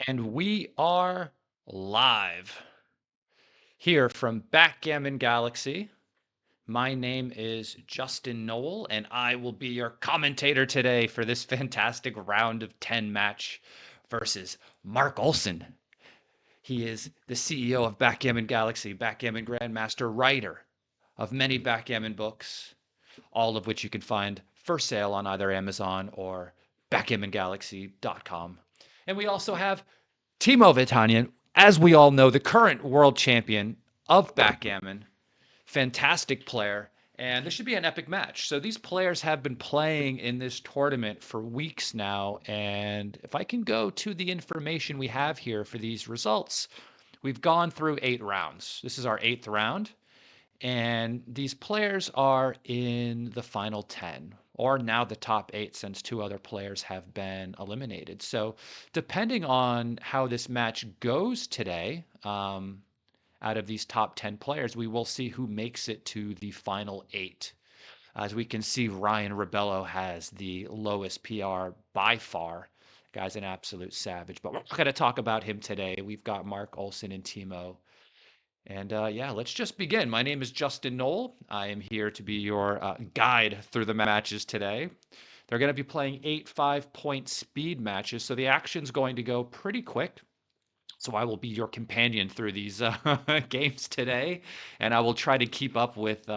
And we are live here from Backgammon Galaxy. My name is Justin Noel, and I will be your commentator today for this fantastic round of 10 match versus Marc Olson. He is the CEO of Backgammon Galaxy, Backgammon Grandmaster, writer of many backgammon books, all of which you can find for sale on either Amazon or backgammongalaxy.com. And we also have Timo Vitanian, as we all know, the current world champion of backgammon, fantastic player, and this should be an epic match. So these players have been playing in this tournament for weeks now, and if I can go to the information we have here for these results, we've gone through 8 rounds. This is our 8th round, and these players are in the final 10, or now the top 8, since 2 other players have been eliminated. So, depending on how this match goes today, out of these top 10 players, we will see who makes it to the final 8. As we can see, Ryan Rebello has the lowest PR by far. Guy's an absolute savage, but we're not going to talk about him today. We've got Marc Olson and Timo, and yeah, let's just begin. My name is Justin Knoll. I am here to be your guide through the matches today. They're going to be playing 8 5-point speed matches, so the action's going to go pretty quick. So I will be your companion through these games today, and I will try to keep up with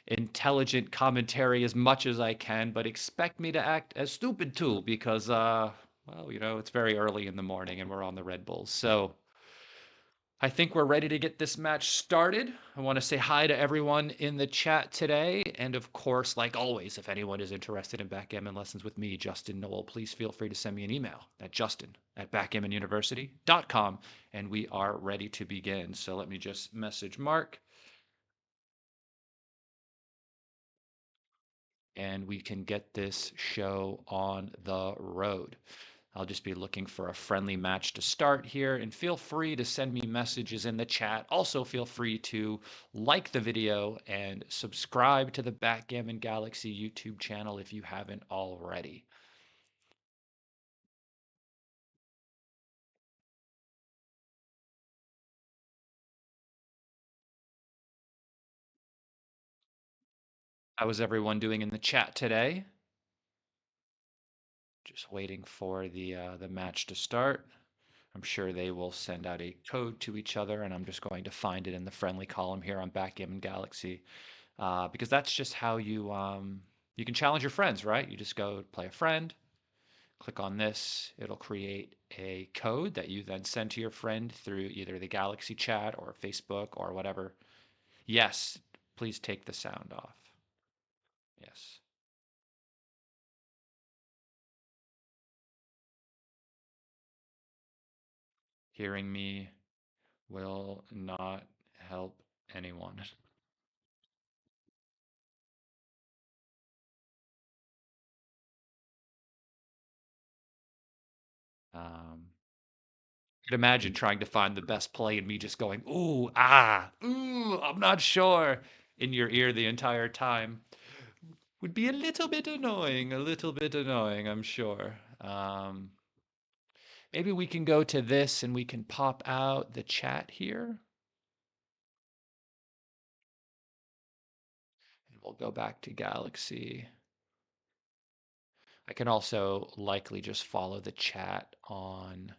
intelligent commentary as much as I can, but expect me to act as stupid too, because, well, it's very early in the morning and we're on the Red Bulls. So I think we're ready to get this match started. I want to say hi to everyone in the chat today. And of course, like always, if anyone is interested in backgammon lessons with me, Justin Noel, please feel free to send me an email at justin@backgammonuniversity.com. And we are ready to begin. So let me just message Mark, and we can get this show on the road. I'll just be looking for a friendly match to start here, and feel free to send me messages in the chat. Also, feel free to like the video and subscribe to the Backgammon Galaxy YouTube channel if you haven't already. How is everyone doing in the chat today? Just waiting for the match to start. I'm sure they will send out a code to each other, and I'm just going to find it in the friendly column here on Backgammon Galaxy, because that's just how you can challenge your friends, right? You just go play a friend, click on this, it'll create a code that you then send to your friend through either the Galaxy chat or Facebook or whatever. Yes, please take the sound off. Yes. Hearing me will not help anyone. Um, could imagine trying to find the best play and me just going, ooh, ah, ooh, I'm not sure, in your ear the entire time. Would be a little bit annoying, I'm sure. Maybe we can go to this and we can pop out the chat here. And we'll go back to Galaxy. I can also likely just follow the chat on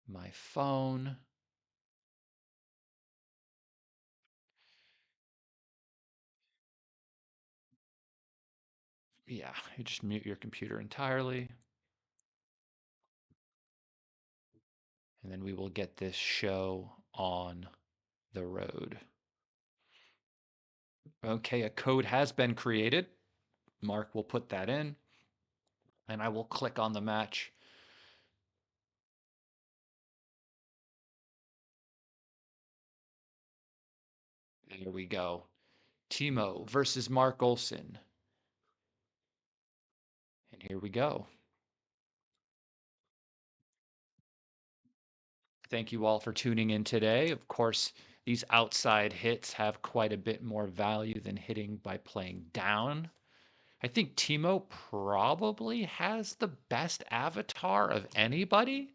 my phone. Yeah, you just mute your computer entirely. And then we will get this show on the road. Okay, a code has been created. Mark will put that in, and I will click on the match. There we go. Timo versus Marc Olson. And here we go. Thank you all for tuning in today. Of course, these outside hits have quite a bit more value than hitting by playing down. I think Timo probably has the best avatar of anybody.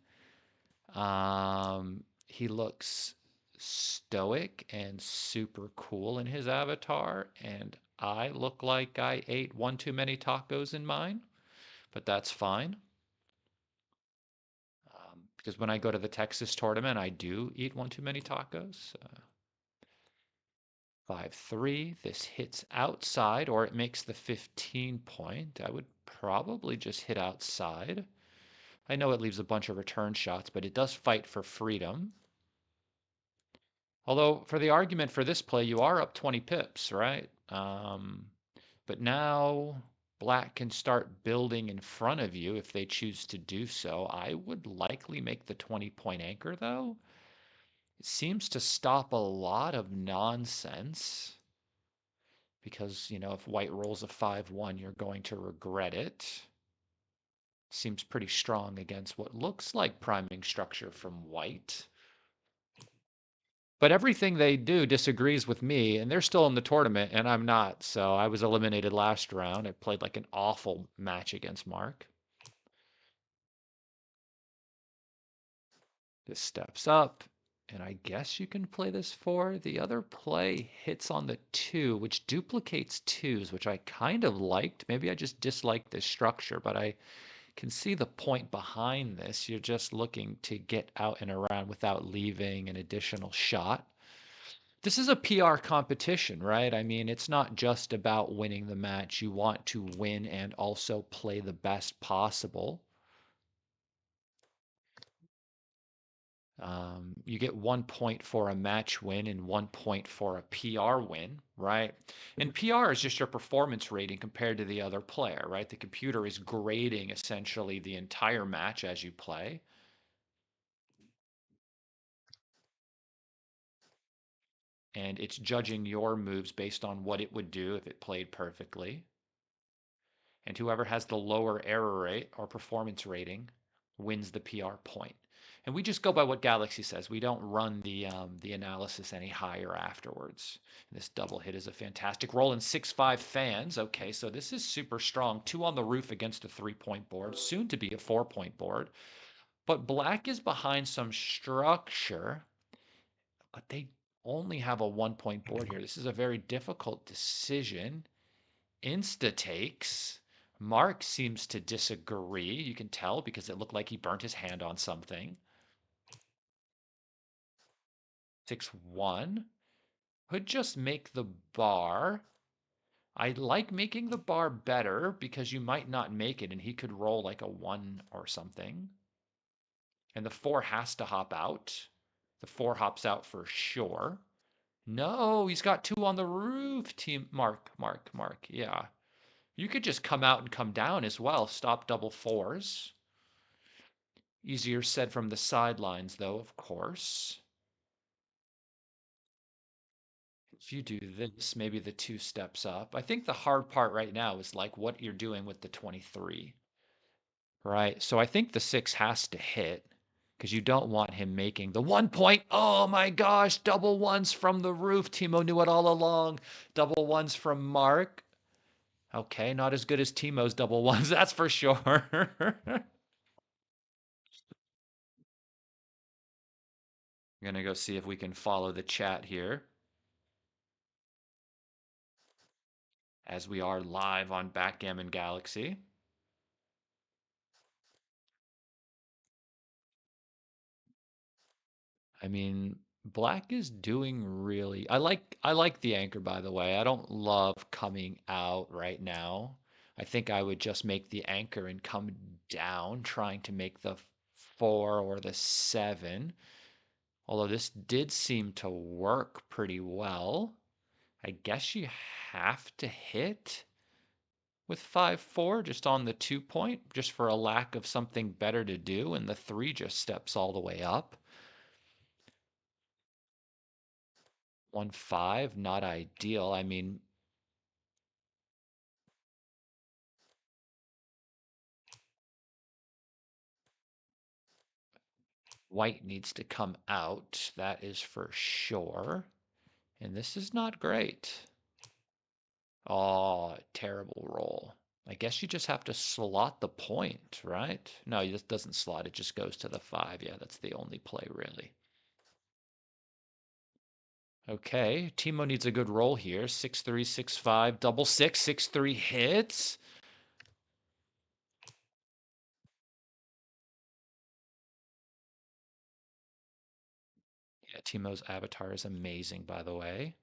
He looks stoic and super cool in his avatar, and I look like I ate one too many tacos in mine, but that's fine. Because when I go to the Texas tournament, I do eat one too many tacos. 5-3. This hits outside, or it makes the 15 point. I would probably just hit outside. I know it leaves a bunch of return shots, but it does fight for freedom. Although, for the argument for this play, you are up 20 pips, right? But now black can start building in front of you if they choose to do so. I would likely make the 20-point anchor, though. It seems to stop a lot of nonsense because, if white rolls a 5-1, you're going to regret it. Seems pretty strong against what looks like priming structure from white. But everything they do disagrees with me, and they're still in the tournament, and I'm not. So I was eliminated last round. I played like an awful match against Marc. This steps up, and I guess you can play this 4. The other play hits on the 2, which duplicates 2s, which I kind of liked. Maybe I just disliked this structure, but I can see the point behind this. You're just looking to get out and around without leaving an additional shot. This is a PR competition, right? I mean, it's not just about winning the match. You want to win and also play the best possible. You get 1 point for a match win and 1 point for a PR win, right? And PR is just your performance rating compared to the other player, right? The computer is grading essentially the entire match as you play. And it's judging your moves based on what it would do if it played perfectly. And whoever has the lower error rate or performance rating wins the PR point. And we just go by what Galaxy says. We don't run the analysis any higher afterwards. And this double hit is a fantastic roll in 6-5 fans. Okay, so this is super strong. 2 on the roof against a 3-point board, soon to be a 4-point board. But black is behind some structure, but they only have a 1-point board here. This is a very difficult decision. Insta takes. Marc seems to disagree. You can tell because it looked like he burnt his hand on something. 6-1. Could just make the bar. I like making the bar better because you might not make it and he could roll like a 1 or something. And the 4 has to hop out. The 4 hops out for sure. No, he's got 2 on the roof. Team Marc. Yeah. You could just come out and come down as well. Stop double 4s. Easier said from the sidelines, though, of course. If you do this, maybe the 2 steps up. I think the hard part right now is like what you're doing with the 23, right? So I think the 6 has to hit because you don't want him making the 1 point. Oh my gosh, double 1s from the roof. Timo knew it all along. Double 1s from Marc. Okay, not as good as Timo's double 1s, that's for sure. I'm going to go see if we can follow the chat here as we are live on Backgammon Galaxy. I mean, black is doing really. I like the anchor, by the way. I don't love coming out right now. I think I would just make the anchor and come down, trying to make the 4 or the 7. Although this did seem to work pretty well. I guess you have to hit with 5-4 just on the 2 point, just for a lack of something better to do, and the 3 just steps all the way up. 1-5, not ideal. I mean, white needs to come out. That is for sure. And this is not great. Oh, terrible roll. I guess you just have to slot the point, right? No, it just doesn't slot. It just goes to the 5. Yeah, that's the only play, really. Okay, Timo needs a good roll here. 6-3, 6-5, double six, 6-3 hits. Yeah, Timo's avatar is amazing, by the way.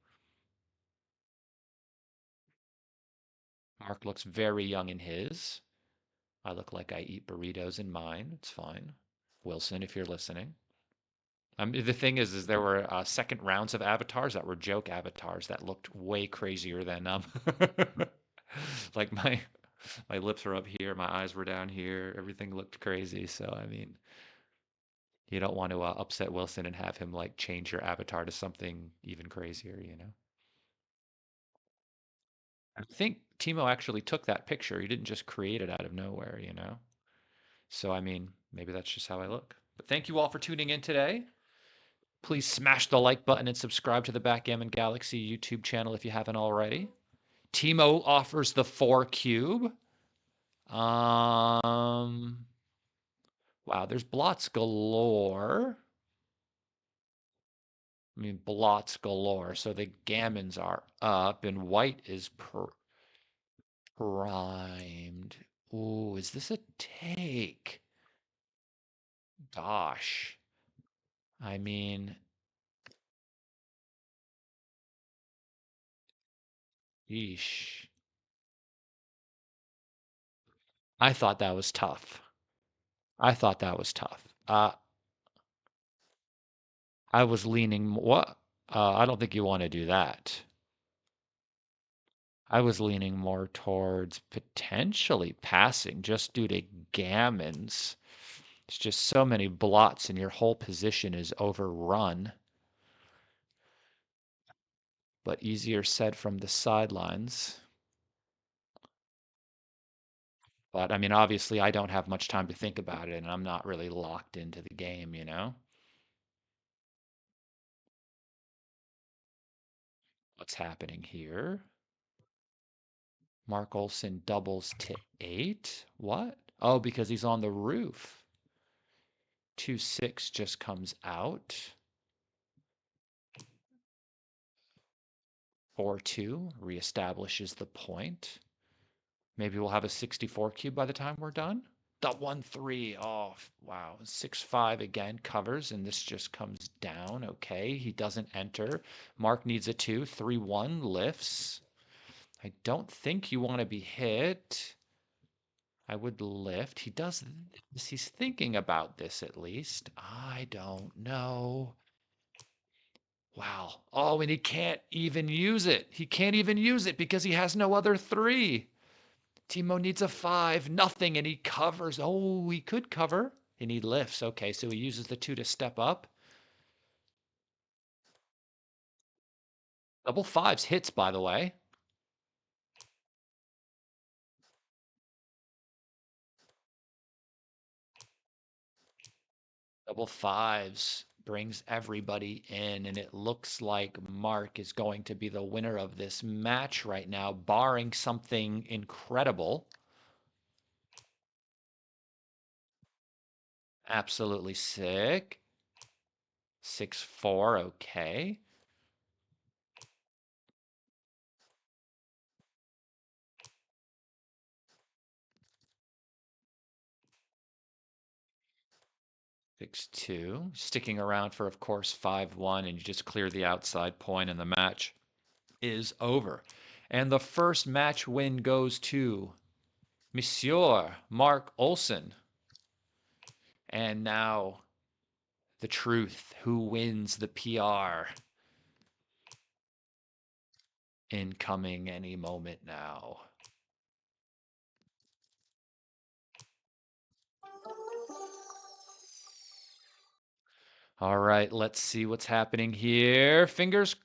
Mark looks very young in his. I look like I eat burritos in mine. It's fine. Wilson, if you're listening. The thing is there were second rounds of avatars that were joke avatars that looked way crazier than like my lips were up here, my eyes were down here, everything looked crazy. So I mean, you don't want to upset Wilson and have him like change your avatar to something even crazier, you know. I think Timo actually took that picture. He didn't just create it out of nowhere, you know. So I mean, maybe that's just how I look. But thank you all for tuning in today. Please smash the like button and subscribe to the Backgammon Galaxy YouTube channel if you haven't already. Timo offers the 4 cube. Wow, there's blots galore. I mean, blots galore. So the gammons are up and white is primed. Ooh, is this a take? Gosh. I mean, yeesh. I thought that was tough. I thought that was tough. I was leaning what? I don't think you want to do that. I was leaning more towards potentially passing just due to gammons. It's just so many blots and your whole position is overrun. But easier said from the sidelines. But I mean, obviously, I don't have much time to think about it, and I'm not really locked into the game, you know? What's happening here? Mark Olson doubles to 8. What? Oh, because he's on the roof. 2-6 just comes out. 4-2 reestablishes the point. Maybe we'll have a 64 cube by the time we're done. The 1-3. Oh, wow. 6-5 again covers, and this just comes down. Okay, he doesn't enter. Mark needs a 2. 3-1 lifts. I don't think you want to be hit. I would lift. He does this. He's thinking about this at least. I don't know. Wow. Oh, and he can't even use it. He can't even use it because he has no other 3. Timo needs a 5, nothing, and he covers. Oh, he could cover. And he lifts. Okay, so he uses the 2 to step up. Double fives hits, by the way. Double fives brings everybody in, and it looks like Mark is going to be the winner of this match right now, barring something incredible. Absolutely sick. 6-4, okay. 6-2. Sticking around for, of course, 5-1, and you just clear the outside point, and the match is over. And the first match win goes to Monsieur Mark Olson. And now the truth. Who wins the PR? Incoming any moment now. All right, let's see what's happening here. Fingers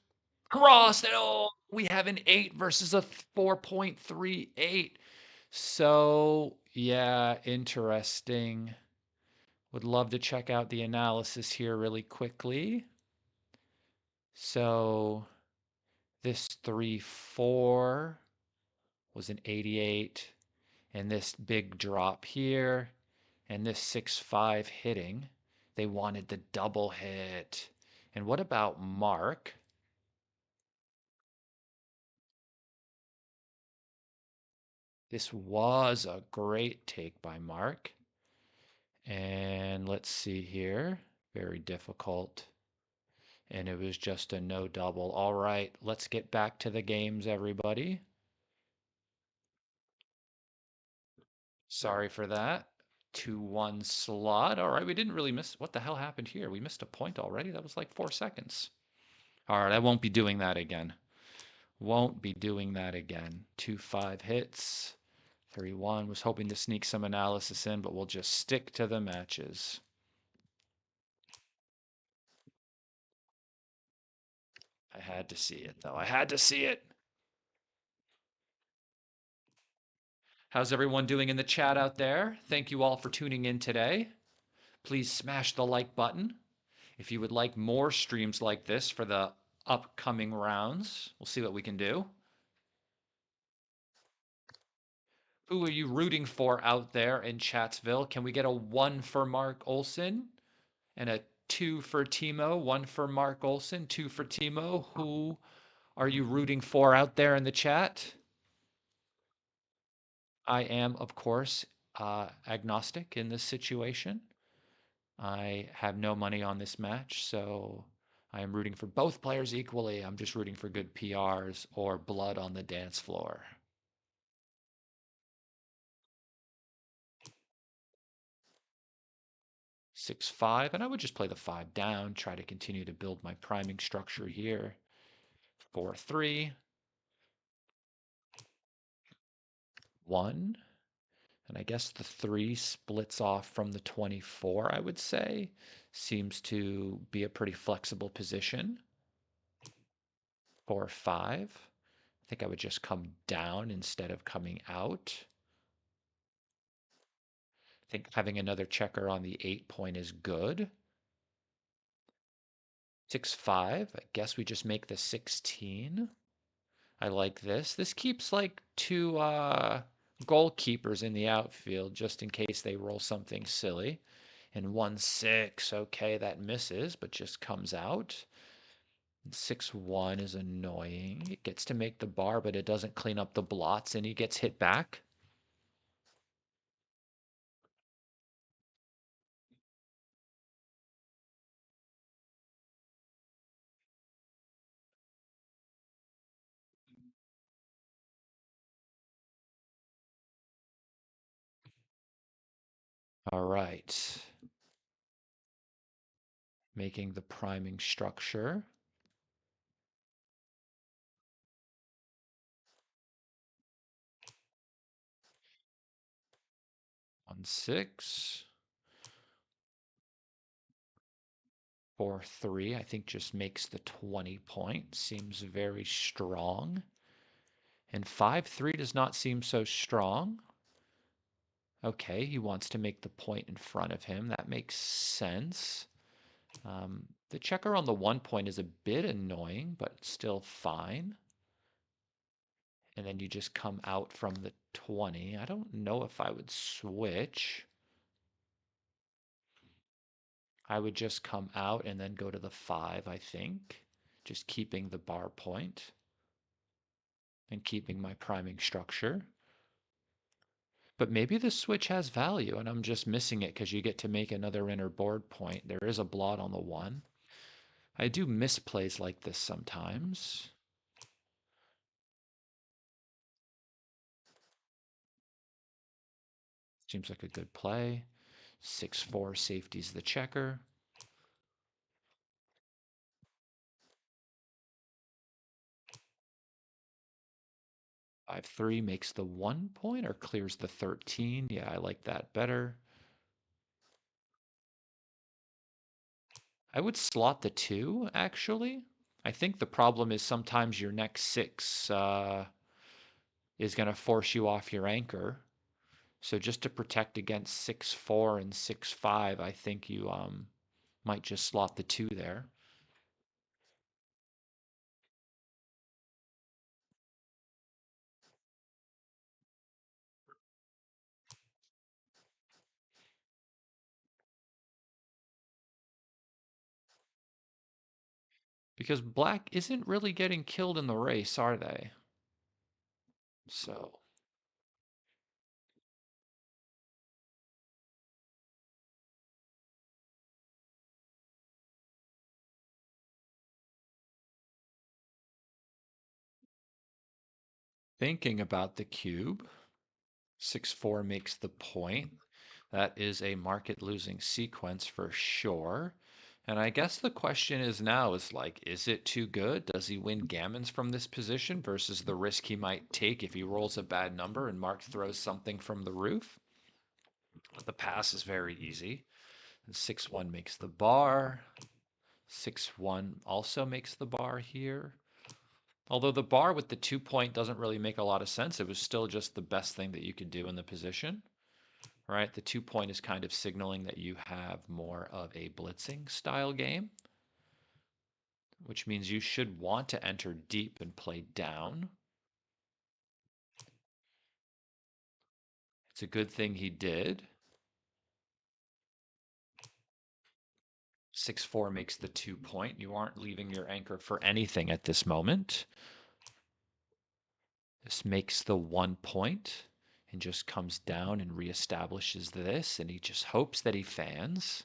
crossed. Oh, we have an 8 versus a 4.38. So, yeah, interesting. Would love to check out the analysis here really quickly. So, this 3-4 was an 88, and this big drop here, and this 6-5 hitting. They wanted the double hit. And what about Marc? This was a great take by Marc. And let's see here. Very difficult. And it was just a no double. All right, let's get back to the games, everybody. Sorry for that. 2-1 slot. All right, we didn't really miss. What the hell happened here? We missed a point already? That was like 4 seconds. All right, I won't be doing that again. Won't be doing that again. 2-5 hits. 3-1. Was hoping to sneak some analysis in, but we'll just stick to the matches. I had to see it, though. I had to see it. How's everyone doing in the chat out there? Thank you all for tuning in today. Please smash the like button. If you would like more streams like this for the upcoming rounds, we'll see what we can do. Who are you rooting for out there in Chatsville? Can we get a 1 for Marc Olson and a 2 for Timo? 1 for Marc Olson, 2 for Timo. Who are you rooting for out there in the chat? I am, of course, agnostic in this situation. I have no money on this match, so I am rooting for both players equally. I'm just rooting for good PRs or blood on the dance floor. 6-5, and I would just play the 5 down, try to continue to build my priming structure here. 4-3, 1, and I guess the 3 splits off from the 24, I would say. Seems to be a pretty flexible position. 4-5. I think I would just come down instead of coming out. I think having another checker on the 8 point is good. 6-5. I guess we just make the 16. I like this. This keeps like 2 goalkeepers in the outfield just in case they roll something silly. And 1-6. Okay, that misses, but just comes out. 6-1 is annoying. It gets to make the bar, but it doesn't clean up the blots, and he gets hit back. All right. Making the priming structure. On 6. 4-3, I think just makes the 20 point. Seems very strong. And 5-3 does not seem so strong. Okay, he wants to make the point in front of him. That makes sense. The checker on the 1 point is a bit annoying, but still fine. And then you just come out from the 20. I don't know if I would switch. I would just come out and then go to the 5, I think. Just keeping the bar point and keeping my priming structure. But maybe the switch has value and I'm just missing it because you get to make another inner board point. There is a blot on the 1. I do miss plays like this sometimes. Seems like a good play. 6-4 safety's the checker. 5-3 makes the 1 point or clears the 13. Yeah, I like that better. I would slot the 2, actually. I think the problem is sometimes your next 6 is going to force you off your anchor. So just to protect against 6-4 and 6-5, I think you might just slot the 2 there. because black isn't really getting killed in the race, are they? So, thinking about the cube, 6-4 makes the point. That is a market losing sequence for sure. And I guess the question is now is like, is it too good? Does he win gammons from this position versus the risk he might take if he rolls a bad number and Mark throws something from the roof? The pass is very easy. And 6-1 makes the bar. 6-1 also makes the bar here. Although the bar with the 2 point doesn't really make a lot of sense. It was still just the best thing that you could do in the position, right? The 2 point is kind of signaling that you have more of a blitzing style game, which means you should want to enter deep and play down. It's a good thing he did. 6-4 makes the 2 point. You aren't leaving your anchor for anything at this moment. This makes the 1 point and just comes down and reestablishes this, and he just hopes that he fans.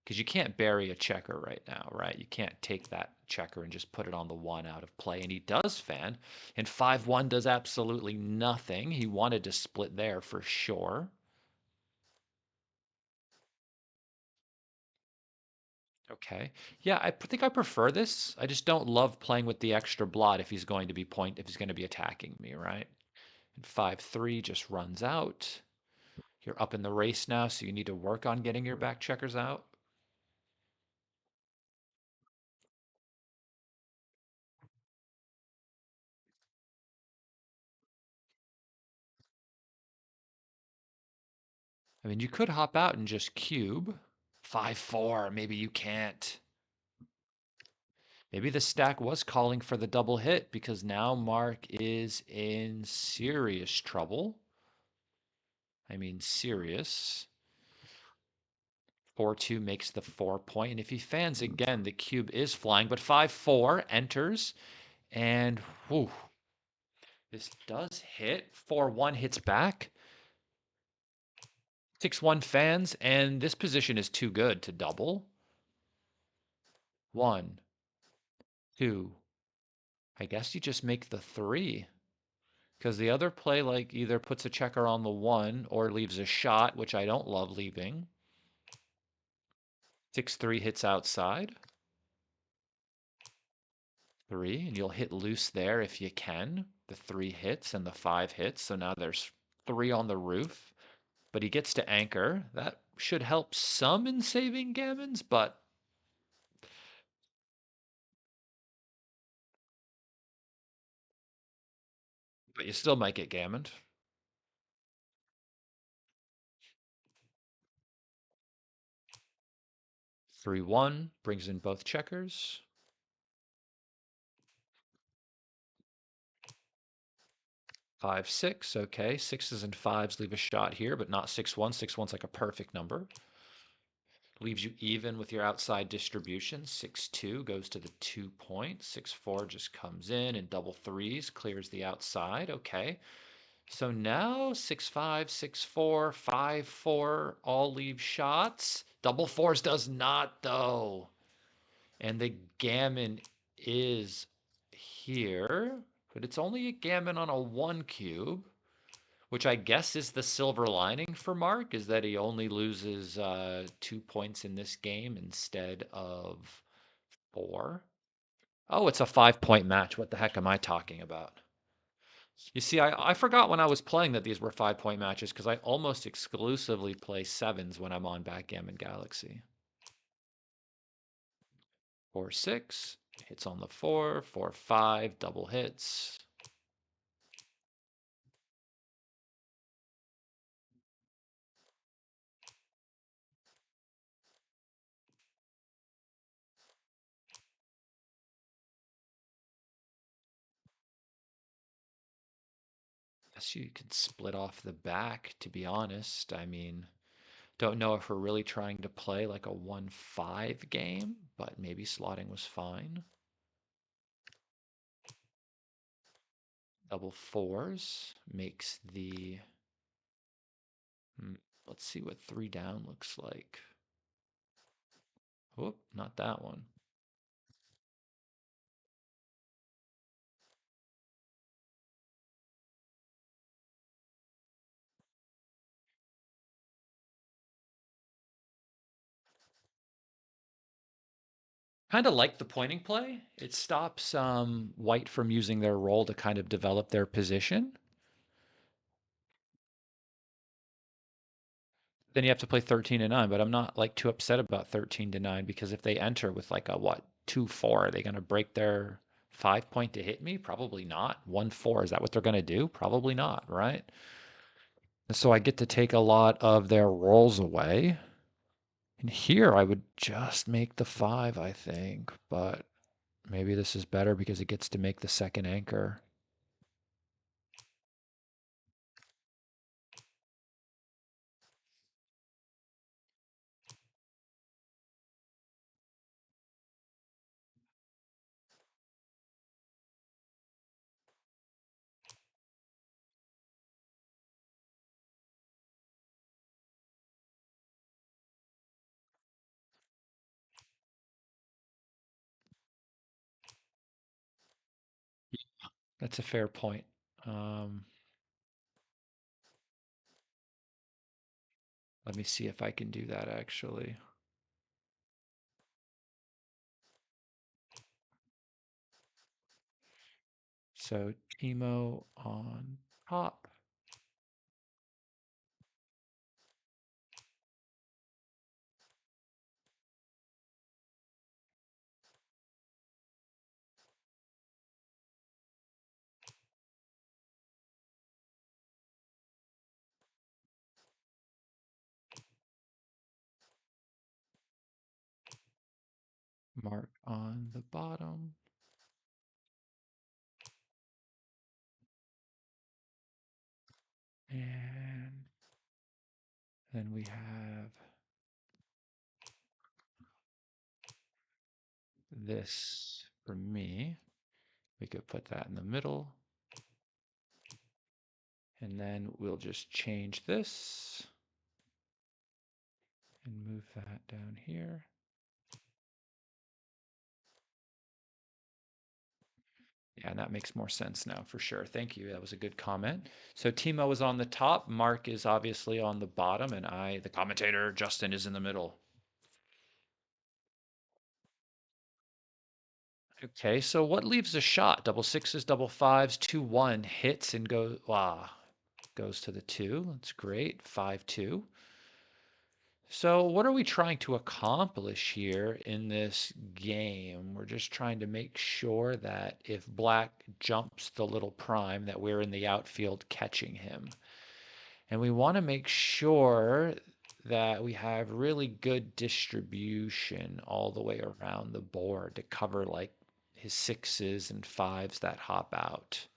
Because you can't bury a checker right now, right? You can't take that checker and just put it on the 1 out of play. And he does fan, and 5-1 does absolutely nothing. He wanted to split there for sure. Okay. Yeah, think I prefer this. I just don't love playing with the extra blot if he's going to be if he's going to be attacking me, right? And 5-3 just runs out. You're up in the race now, so you need to work on getting your back checkers out. I mean, you could hop out and just cube. 5-4, maybe you can't. Maybe the stack was calling for the double hit because now Mark is in serious trouble. I mean, serious. 4-2 makes the 4 point. And if he fans again, the cube is flying, but 5-4 enters. And whew, this does hit. 4-1 hits back. 6-1 fans, and this position is too good to double. 1, 2. I guess you just make the 3. Because the other play, like, either puts a checker on the 1 or leaves a shot, which I don't love leaving. 6-3 hits outside. 3, and you'll hit loose there if you can. The 3 hits and the 5 hits, so now there's 3 on the roof. But he gets to anchor. That should help some in saving gammons, but you still might get gammoned. 3-1 brings in both checkers. 5-6, okay. 6s and 5s leave a shot here, but not 6-1. 6-1's like a perfect number. Leaves you even with your outside distribution. 6-2 goes to the 2 point. 6-4 just comes in and double threes, clears the outside. Okay. So now 6-5, 6-4, 5-4 all leave shots. Double fours does not, though. And the gammon is here, but it's only a gammon on a 1 cube, which I guess is the silver lining for Mark, is that he only loses 2 points in this game instead of 4. Oh, it's a 5 point match. What the heck am I talking about? You see, I forgot when I was playing that these were 5 point matches because I almost exclusively play sevens when I'm on Backgammon Galaxy. 4-6 hits on the 4, 4-5 double hits. Guess you could split off the back, to be honest. I mean, Don't know if we're really trying to play like a 1-5 game, but maybe slotting was fine. Double fours makes the. hmm, Let's see what 3 down looks like. Whoop, not that one. Kind of like the pointing play. It stops white from using their roll to kind of develop their position. Then you have to play 13 to 9, but I'm not like too upset about 13 to 9 because if they enter with like a what, 2-4, are they going to break their 5 point to hit me? Probably not. 1-4, is that what they're going to do? Probably not, right? And so I get to take a lot of their rolls away. And here I would just make the 5, I think, but maybe this is better because it gets to make the second anchor. That's a fair point. Um, Let me see if I can do that actually. So Timo on top. Marc on the bottom. And then we have this for me. We could put that in the middle. And then we'll just change this and move that down here. Yeah, and that makes more sense now for sure. Thank you. That was a good comment. So Timo is on the top, Marc is obviously on the bottom, and I, the commentator, Justin, is in the middle. Okay, so what leaves a shot? Double sixes, double fives, 2-1 hits and goes to the 2. That's great. 5-2. So what are we trying to accomplish here in this game? We're just trying to make sure that if black jumps the little prime, that we're in the outfield catching him. And we want to make sure that we have really good distribution all the way around the board to cover like his sixes and fives that hop out.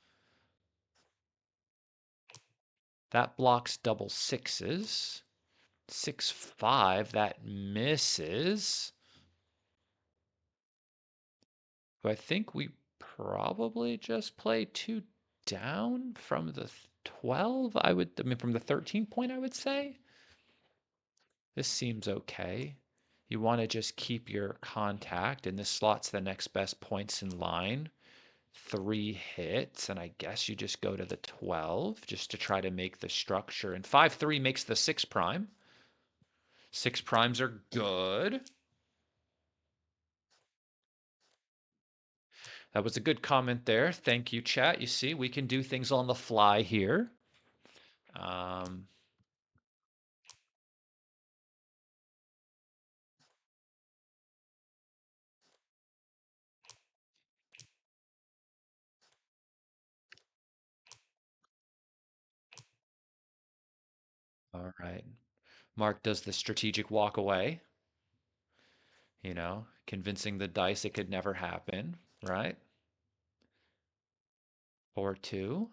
That blocks double sixes. 6-5, that misses. So I think we probably just play 2 down from the 12. I mean, from the 13 point, I would say. This seems okay. You want to just keep your contact, and this slot's the next best points in line. 3 hits, and I guess you just go to the 12 just to try to make the structure. And 5-3 makes the 6 prime. 6 primes are good. That was a good comment there. Thank you, chat. You see, we can do things on the fly here. Um, all right. Marc does the strategic walk away, convincing the dice it could never happen, right? 4-2.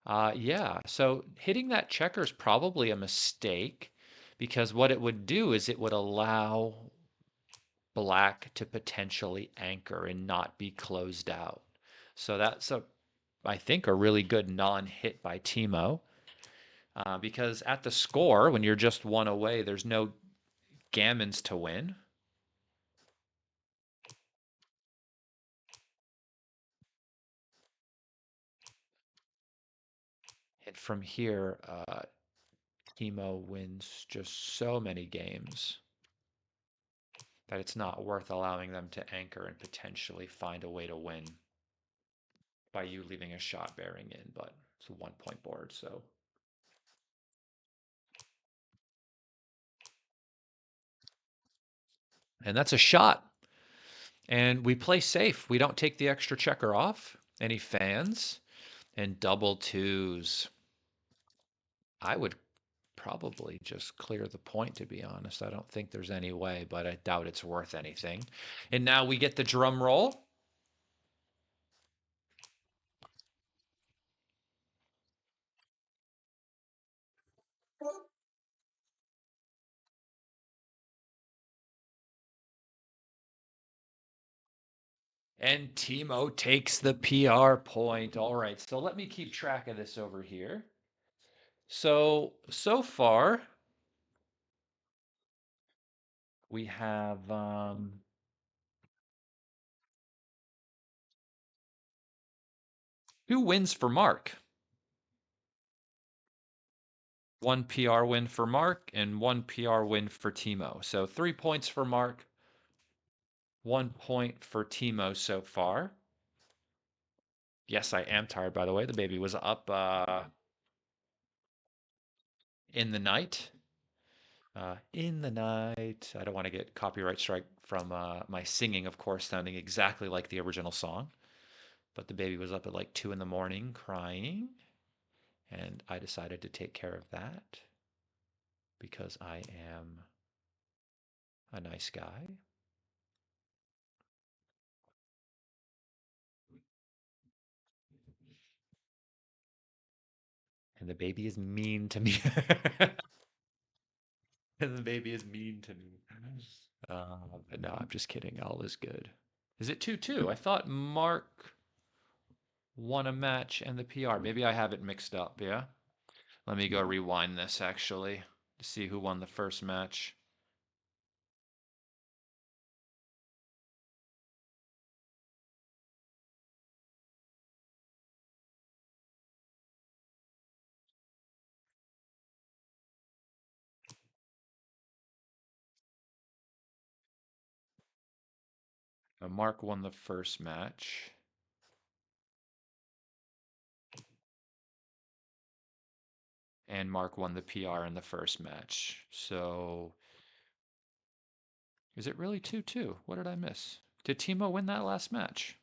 Yeah, so hitting that checker is probably a mistake because what it would do is it would allow black to potentially anchor and not be closed out. So that's I think, a really good non-hit by Timo because at the score, when you're just one away, there's no gammons to win. And from here, Timo wins just so many games that it's not worth allowing them to anchor and potentially find a way to win by you leaving a shot bearing in. But it's a 1 point board, so. And that's a shot. And we play safe. We don't take the extra checker off. Any fans? And double twos. I would probably just clear the point, to be honest. I don't think there's any way, but I doubt it's worth anything. And now we get the drum roll. And Timo takes the PR point. All right, so let me keep track of this over here. So far, we have two wins for Marc. One PR win for Marc and one PR win for Timo. So 3 points for Marc, 1 point for Timo so far. Yes, I am tired, by the way. The baby was up in the night. In the night. I don't want to get copyright strike from my singing, of course, sounding exactly like the original song. But the baby was up at like 2 in the morning crying. And I decided to take care of that because I am a nice guy. And the baby is mean to me. And the baby is mean to me. But no, I'm just kidding. All is good. Is it 2-2? I thought Marc won a match and the PR. Maybe I have it mixed up, yeah? Let me go rewind this actually to see who won the first match. Marc won the first match. And Marc won the PR in the first match. So is it really 2-2? What did I miss? Did Timo win that last match?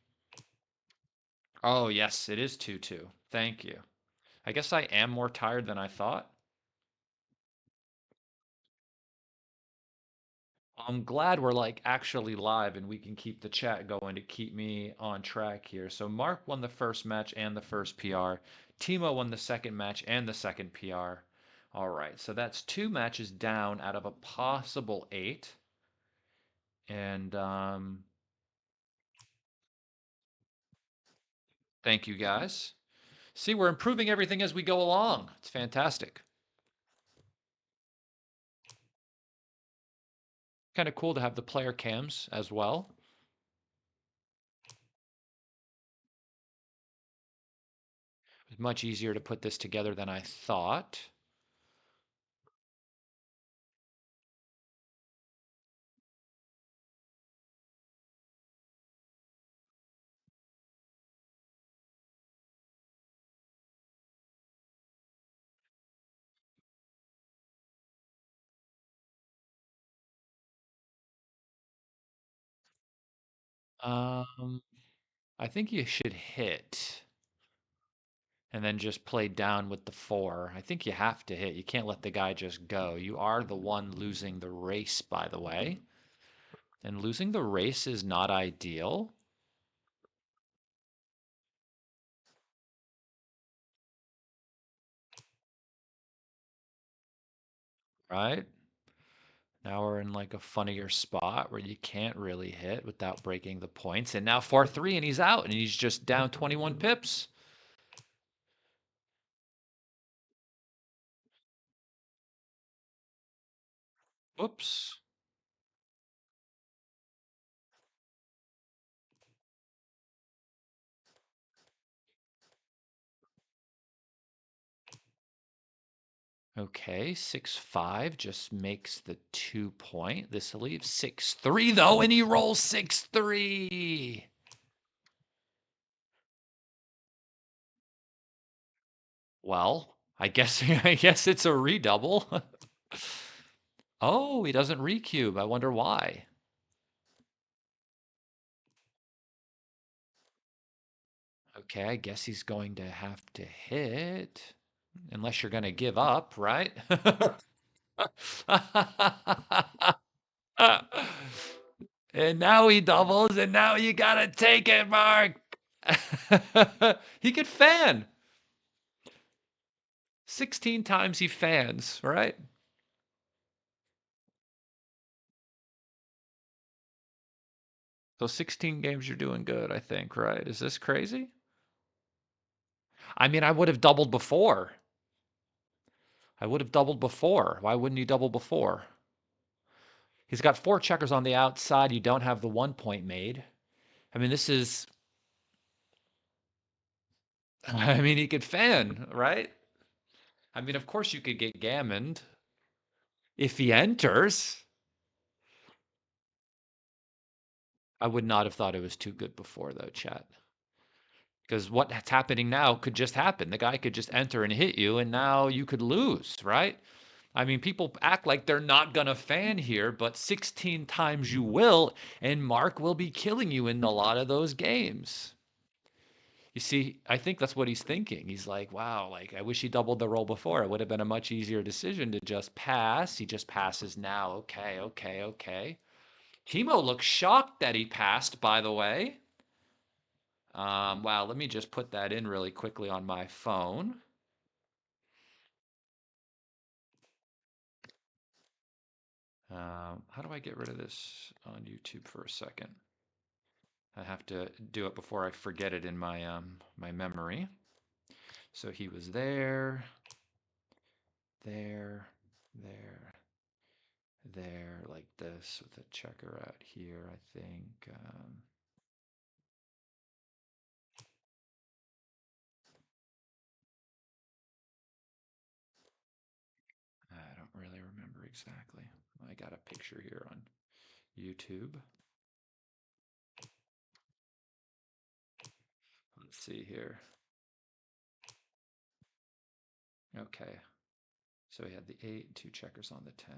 Oh, yes, it is 2-2. Thank you. I guess I am more tired than I thought. I'm glad we're like actually live and we can keep the chat going to keep me on track here. So Marc won the first match and the first PR. Timo won the second match and the second PR. All right, so that's two matches down out of a possible eight. And thank you guys. See, we're improving everything as we go along. It's fantastic. Kind of cool to have the player cams as well. It's much easier to put this together than I thought. Um, I think you should hit and then just play down with the four. I think you have to hit. You can't let the guy just go. You are the one losing the race, by the way. And losing the race is not ideal. right? Now we're in like a funnier spot where you can't really hit without breaking the points. And now 4-3 and he's out and he's just down 21 pips. Whoops. Okay, 6-5 just makes the 2 point. This leaves 6-3 though, and he rolls 6-3. Well, I guess I guess it's a redouble. Oh, he doesn't recube. I wonder why. Okay, I guess he's going to have to hit. Unless you're going to give up, right? And now he doubles, and now you got to take it, Mark. He could fan. 16 times he fans, right? So 16 games you're doing good, I think, right? Is this crazy? I mean, I would have doubled before. I would have doubled before. Why wouldn't you double before? He's got 4 checkers on the outside. You don't have the 1 point made. I mean, this is. I mean, he could fan, right? I mean, of course you could get gammoned if he enters. I would not have thought it was too good before, though, chat. Because what's happening now could just happen. The guy could just enter and hit you, and now you could lose, right? I mean, people act like they're not going to fan here, but 16 times you will, and Mark will be killing you in a lot of those games. You see, I think that's what he's thinking. He's like, wow, like, I wish he doubled the roll before. It would have been a much easier decision to just pass. He just passes now. Okay, okay, okay. Timo looks shocked that he passed, by the way. Wow, let me just put that in really quickly on my phone. How do I get rid of this on YouTube for a second? I have to do it before I forget it in my memory. So he was there, there, there, there, like this with a checker out here, I think. I don't really remember exactly. I got a picture here on YouTube. Let's see here. Okay. So he had the 8 and 2 checkers on the 10.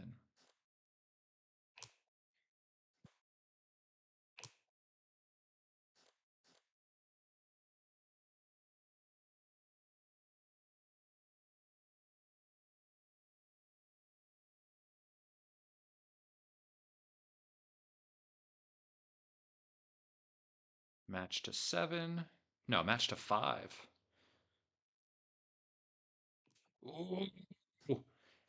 Match to 7. No, match to 5. Ooh.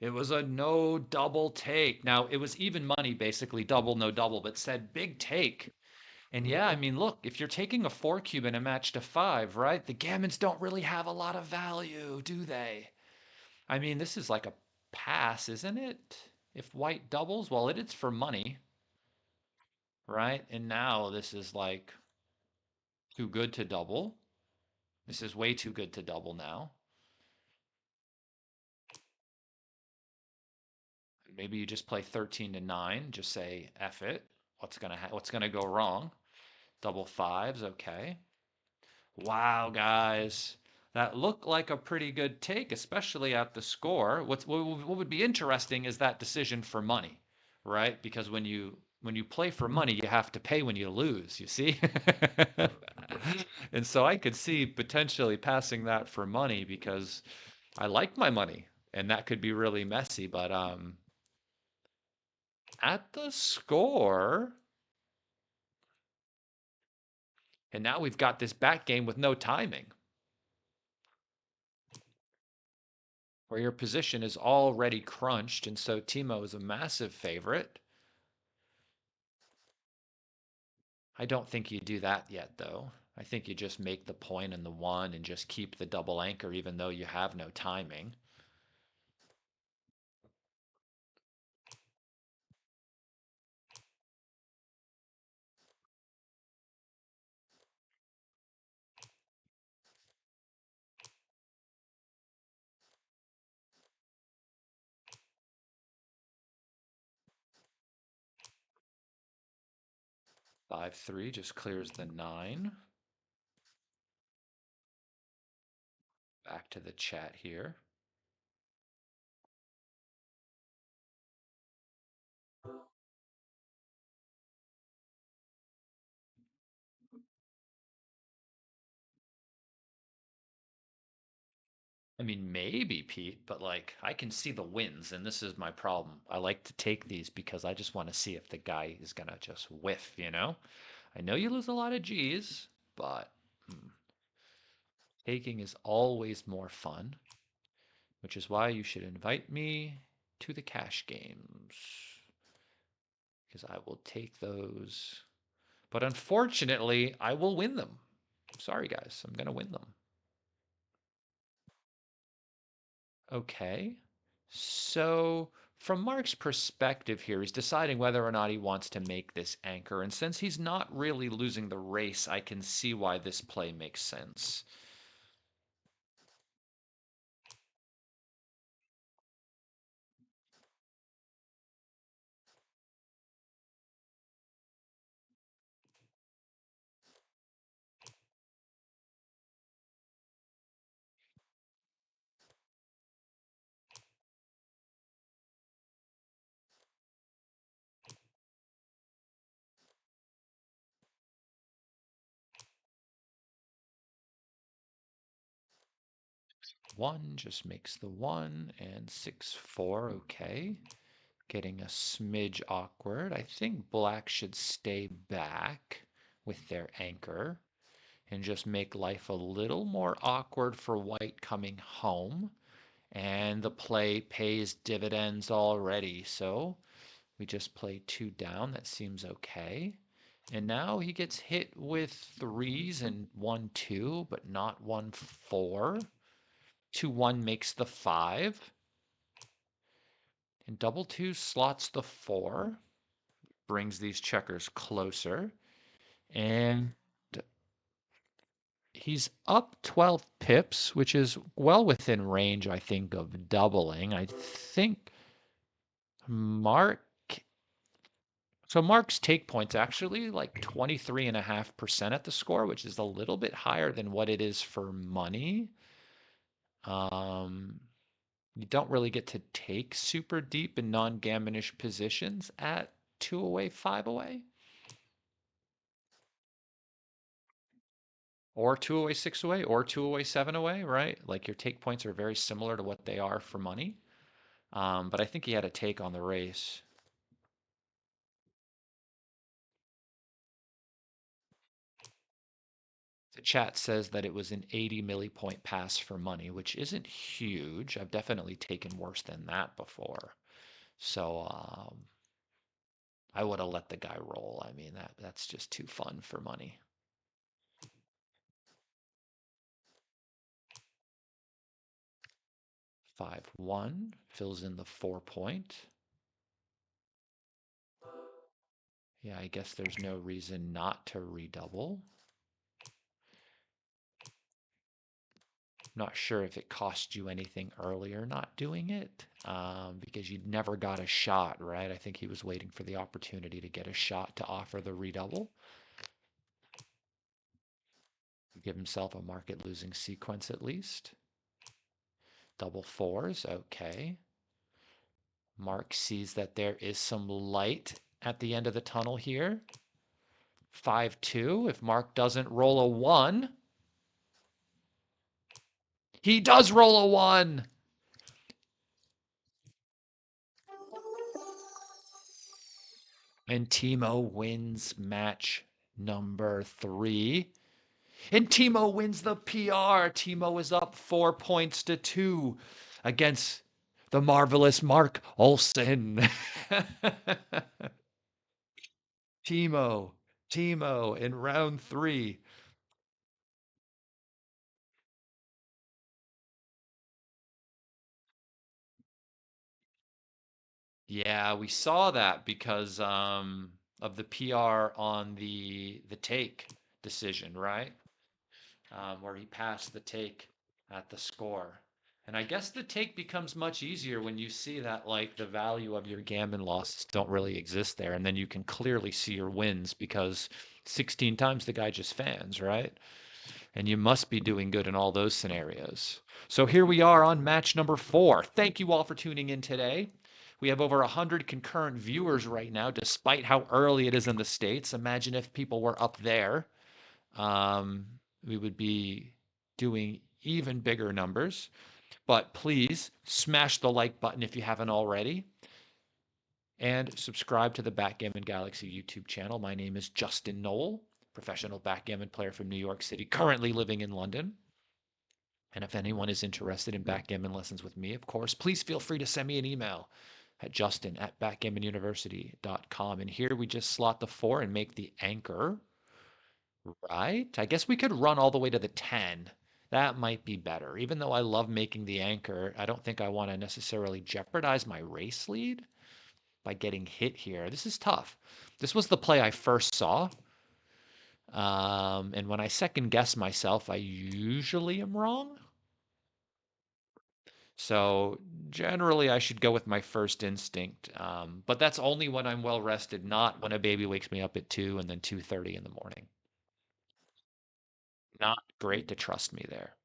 It was a no double take. Now, it was even money, basically double, no double, but said big take. And yeah, I mean, look, if you're taking a 4 cube in a match to 5, right? The gammons don't really have a lot of value, do they? I mean, this is like a pass, isn't it? If white doubles, well, it's for money, right? And now this is like too good to double. This is way too good to double now. Maybe you just play 13 to 9, just say F it. What's gonna go wrong? Double fives, okay. Wow, guys. That looked like a pretty good take, especially at the score. What would be interesting is that decision for money, right? Because when you play for money, you have to pay when you lose, you see? And so I could see potentially passing that for money because I like my money and that could be really messy, but at the score, and now we've got this back game with no timing. where your position is already crunched, and so Timo is a massive favorite. I don't think you do that yet, though. I think you just make the point and the one and just keep the double anchor, even though you have no timing. 5-3 just clears the 9. Back to the chat here. I mean, maybe Pete, but like I can see the wins, and this is my problem. I like to take these because I just want to see if the guy is gonna just whiff, you know? I know you lose a lot of G's, but taking is always more fun, which is why you should invite me to the cash games because I will take those. But unfortunately, I will win them. Sorry, guys, I'm gonna win them. Okay. So, from Mark's perspective here, he's deciding whether or not he wants to make this anchor. And since he's not really losing the race, I can see why this play makes sense. One just makes the one, and 6-4, okay. Getting a smidge awkward. I think black should stay back with their anchor and just make life a little more awkward for white coming home. And the play pays dividends already. So we just play 2 down. That seems okay. And now he gets hit with 3s and 1-2, but not 1-4. 2-1 makes the 5. And double 2 slots the 4. Brings these checkers closer. And he's up 12 pips, which is well within range, I think, of doubling. I think Mark. So Mark's take point's actually like 23.5% at the score, which is a little bit higher than what it is for money. Um, you don't really get to take super deep and non-gammonish positions at 2 away, 5 away. Or 2 away, 6 away, or 2 away, 7 away, right? Like your take points are very similar to what they are for money. But I think he had a take on the race. The chat says that it was an 80 millipoint pass for money, which isn't huge. I've definitely taken worse than that before. So I would have let the guy roll. I mean, that's just too fun for money. 5-1 fills in the 4 point. Yeah, I guess there's no reason not to redouble. Not sure if it cost you anything earlier not doing it, because you never got a shot, right? I think he was waiting for the opportunity to get a shot to offer the redouble. Give himself a market losing sequence at least. Double 4s, okay. Mark sees that there is some light at the end of the tunnel here. 5-2. If Mark doesn't roll a 1, he does roll a 1. And Timo wins match number 3. And Timo wins the PR. Timo is up 4 points to 2. against the marvelous Marc Olsen. Timo, Timo in round three. Yeah, we saw that because of the PR on the take decision, right? Where he passed the take at the score. And I guess the take becomes much easier when you see that like the value of your gammon losses don't really exist there, and then you can clearly see your wins because 16 times the guy just fans, right? And you must be doing good in all those scenarios. So here we are on match number 4. Thank you all for tuning in today. We have over 100 concurrent viewers right now, despite how early it is in the States. Imagine if people were up there. Um, we would be doing even bigger numbers. But please smash the like button if you haven't already. And subscribe to the Backgammon Galaxy YouTube channel. My name is Justin Knoll, professional backgammon player from New York City, currently living in London. And if anyone is interested in backgammon lessons with me, of course, please feel free to send me an email at justin@backgammonuniversity.com. And here we just slot the 4 and make the anchor, right? I guess we could run all the way to the 10. That might be better. Even though I love making the anchor, I don't think I want to necessarily jeopardize my race lead by getting hit here. This is tough. This was the play I first saw. And when I second guess myself, I usually am wrong. So generally, I should go with my first instinct. But that's only when I'm well rested, not when a baby wakes me up at 2 and then 2:30 in the morning. Not great to trust me there.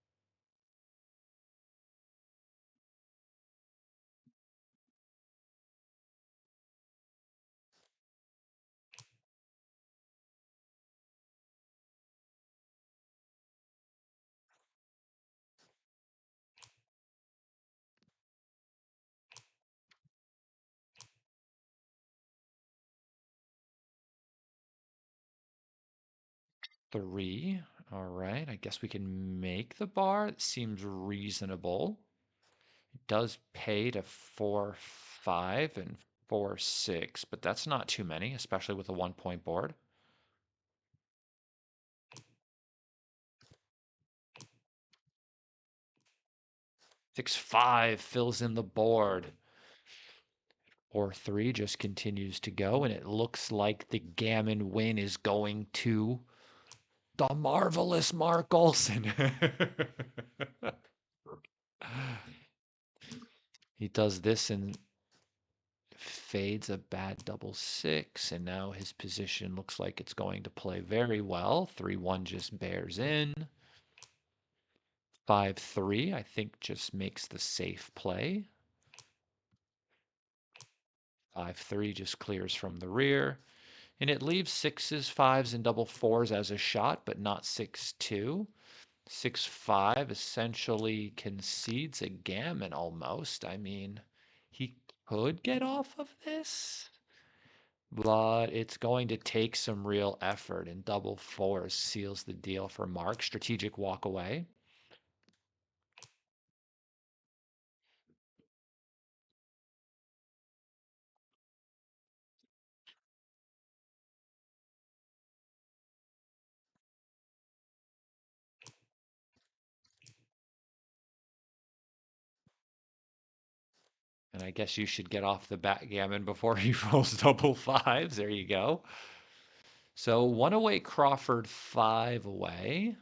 3. All right. I guess we can make the bar. It seems reasonable. It does pay to 4-5 and 4-6, but that's not too many, especially with a 1-point board. 6-5 fills in the board. 4-3 just continues to go, and it looks like the gammon win is going to the marvelous Marc Olsen. He does this and fades a bad double 6, and now his position looks like it's going to play very well. 3-1 just bears in. 5-3, I think, just makes the safe play. 5-3 just clears from the rear. And it leaves 6s, 5s, and double 4s as a shot, but not 6-2. 6-5 essentially concedes a gammon almost. I mean, he could get off of this, but it's going to take some real effort, and double 4s seals the deal for Marc. Strategic walk away. And I guess you should get off the backgammon before he rolls double 5s. There you go. So 1 away Crawford, 5 away.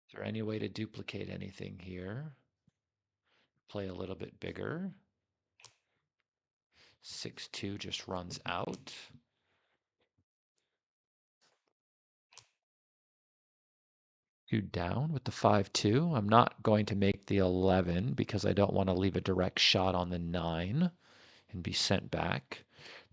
Is there any way to duplicate anything here? Play a little bit bigger. 6-2 just runs out. Two down with the 5-2. I'm not going to make the 11 because I don't want to leave a direct shot on the 9 and be sent back.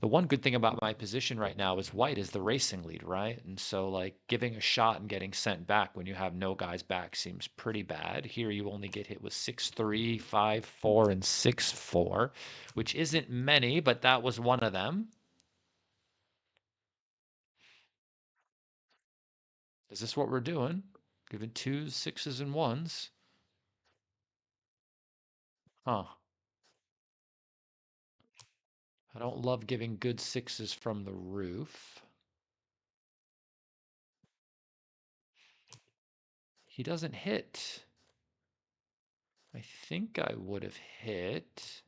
The one good thing about my position right now is white is the racing lead, right? And so, like, giving a shot and getting sent back when you have no guys back seems pretty bad. Here, you only get hit with 6-3, 5-4, and 6-4, which isn't many, but that was one of them. Is this what we're doing? Giving twos, sixes, and ones? Huh. I don't love giving good sixes from the roof. He doesn't hit. I think I would have hit.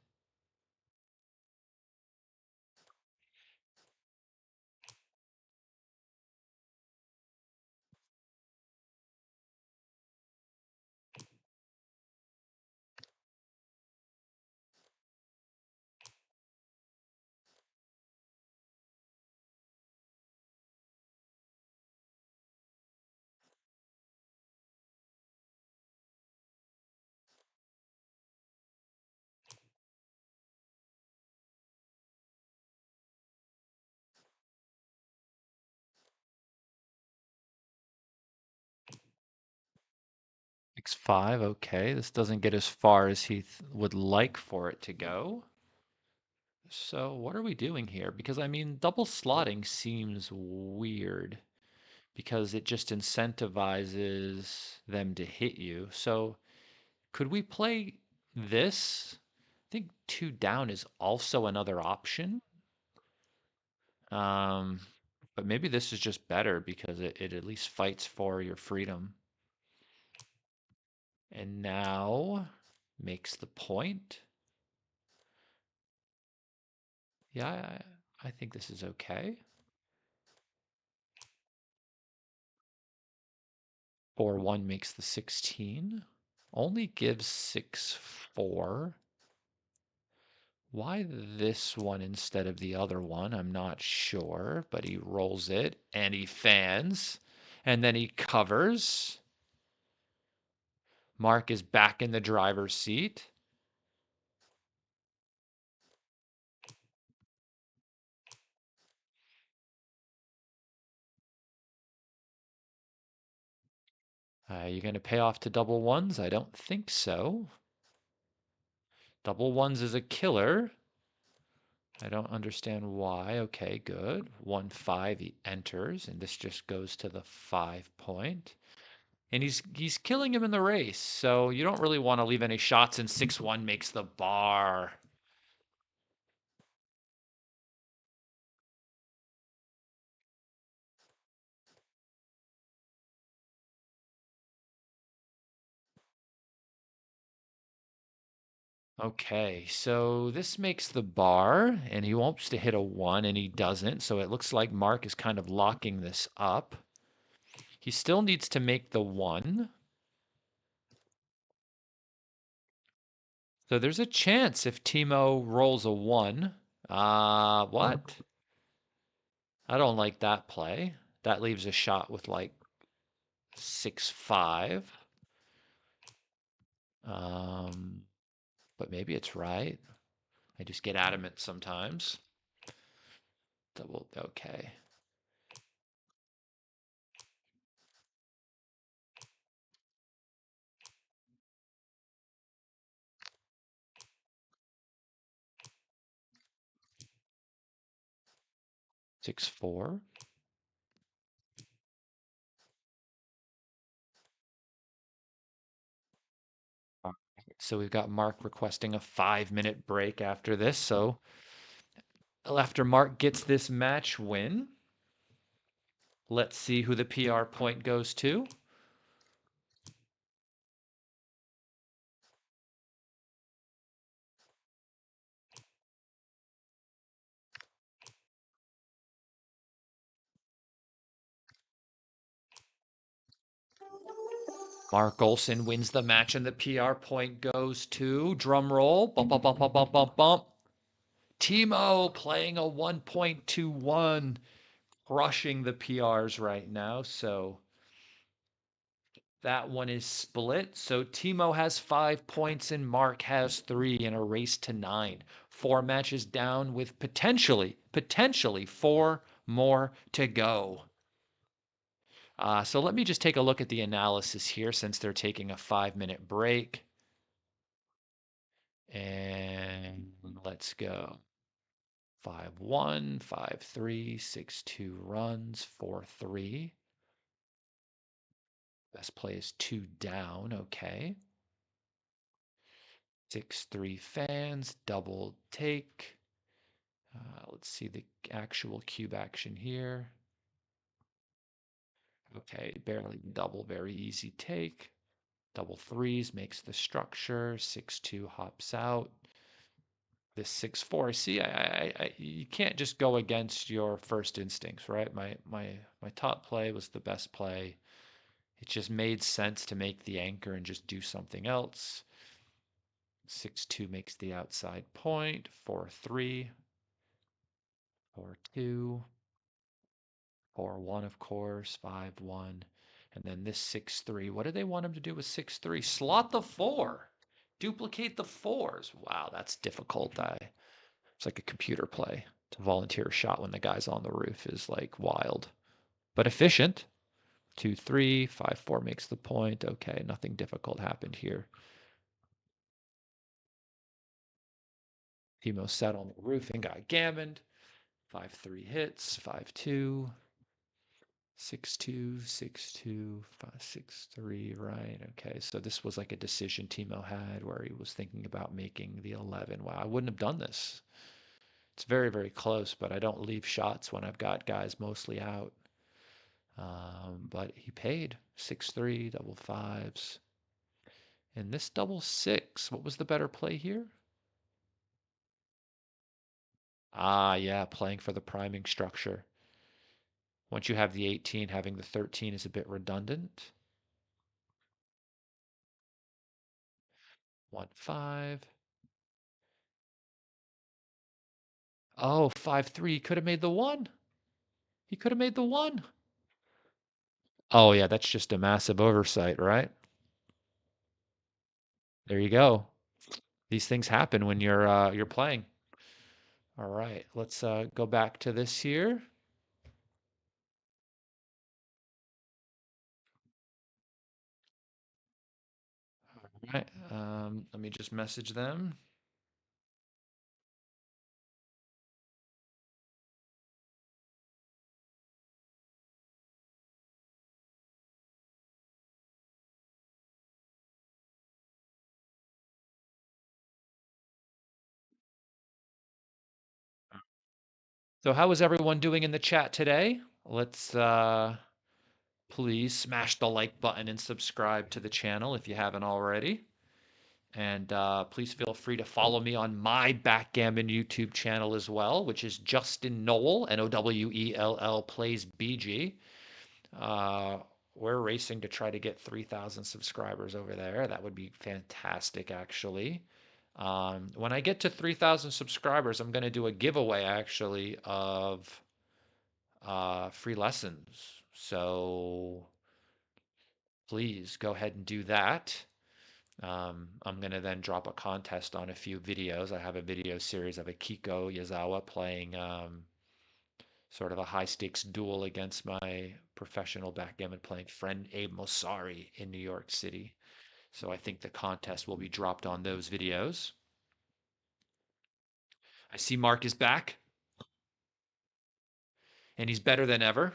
X5, okay. This doesn't get as far as he would like for it to go. So what are we doing here? Because I mean, double slotting seems weird because it just incentivizes them to hit you. So could we play this? I think two down is also another option. Um, but maybe this is just better because it at least fights for your freedom. And now makes the point. Yeah, I think this is okay. 4-1 makes the 16. Only gives 6-4. Why this one instead of the other one? I'm not sure, but he rolls it and he fans and then he covers. Marc is back in the driver's seat. You going to pay off to double ones? I don't think so. Double ones is a killer. I don't understand why. Okay, good. 1-5, he enters, and this just goes to the 5 point. And he's killing him in the race, so you don't really want to leave any shots, and 6-1 makes the bar. Okay, so this makes the bar, and he wants to hit a 1, and he doesn't, so it looks like Marc is kind of locking this up. He still needs to make the 1. So there's a chance if Timo rolls a 1. What? I don't like that play. That leaves a shot with like 6-5. Um, but maybe it's right. I just get adamant sometimes. Double, okay. 6-4. So we've got Marc requesting a 5-minute break after this. So after Marc gets this match win, let's see who the PR point goes to. Marc Olson wins the match, and the PR point goes to, drum roll, bump, bump, bump, bump, bump, bump, bump. Timo playing a 1.21, crushing the PRs right now. So that one is split. So Timo has 5 points and Marc has 3 in a race to 9. 4 matches down with potentially 4 more to go. So let me just take a look at the analysis here since they're taking a 5-minute break. And let's go. 5-1, 5-3, 6-2 runs, 4-3. Best play is 2 down. Okay. 6-3 fans, double take. Let's see the actual cube action here. Okay, barely double, very easy take. Double threes makes the structure. 6-2 hops out. This 6-4. See, you can't just go against your first instincts, right? My top play was the best play. It just made sense to make the anchor and just do something else. 6-2 makes the outside point. 4-3. 4-2. 4-1, of course. 5-1. And then this 6-3. What do they want him to do with 6-3? Slot the 4. Duplicate the 4s. Wow, that's difficult. It's like a computer play. To volunteer a shot when the guy's on the roof is like wild, but efficient. 2-3, 5-4 makes the point. Okay, nothing difficult happened here. Timo sat on the roof and got gammoned. 5-3 hits. 5-2. 6-2, 6-2, 5-6-3, right? Okay, so this was like a decision Timo had where he was thinking about making the 11. Wow, I wouldn't have done this. It's very, very close, but I don't leave shots when I've got guys mostly out. But he paid 6-3, double fives. And this double six, what was the better play here? Ah, yeah, playing for the priming structure. Once you have the 18, having the 13 is a bit redundant. 1-5. Oh, 5-3. He could have made the one. He could have made the one. Oh, yeah, that's just a massive oversight, right? There you go. These things happen when you're playing. All right, let's go back to this here. All right, let me just message them. So how is everyone doing in the chat today? Let's please smash the like button and subscribe to the channel if you haven't already. And please feel free to follow me on my Backgammon YouTube channel as well, which is Justin Nowell, Nowell plays BG. Uh, we're racing to try to get 3,000 subscribers over there. That would be fantastic, actually. When I get to 3,000 subscribers, I'm going to do a giveaway, actually, of free lessons. So please go ahead and do that. I'm going to then drop a contest on a few videos. I have a video series of Akiko Yazawa playing sort of a high stakes duel against my professional backgammon playing friend Abe Mosari in New York City. So I think the contest will be dropped on those videos. I see Marc is back and he's better than ever.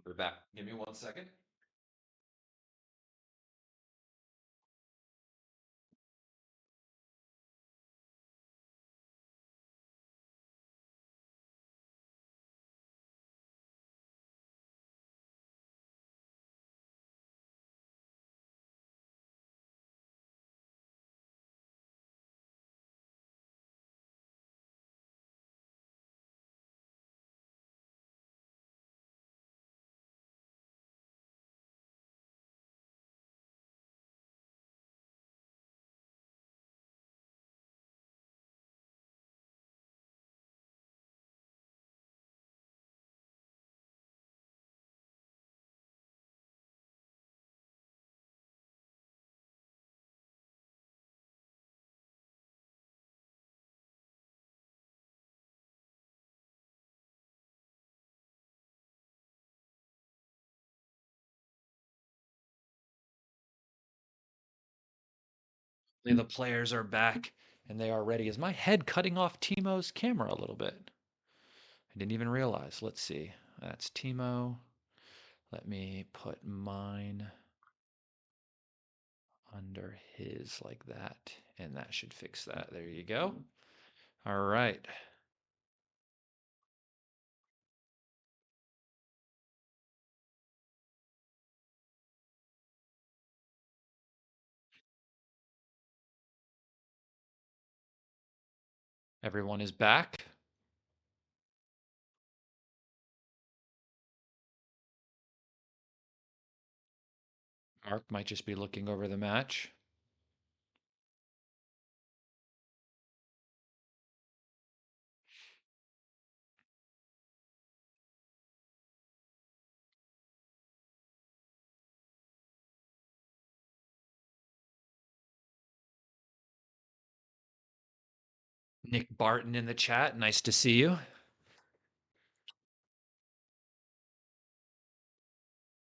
We're back. Give me 1 second. The players are back And they are ready. Is my head cutting off Timo's camera a little bit? I didn't even realize. Let's see. That's Timo. Let me put mine under his like that, and that should fix that. There you go. All right. Everyone is back. Mark might just be looking over the match. Nick Barton in the chat. Nice to see you.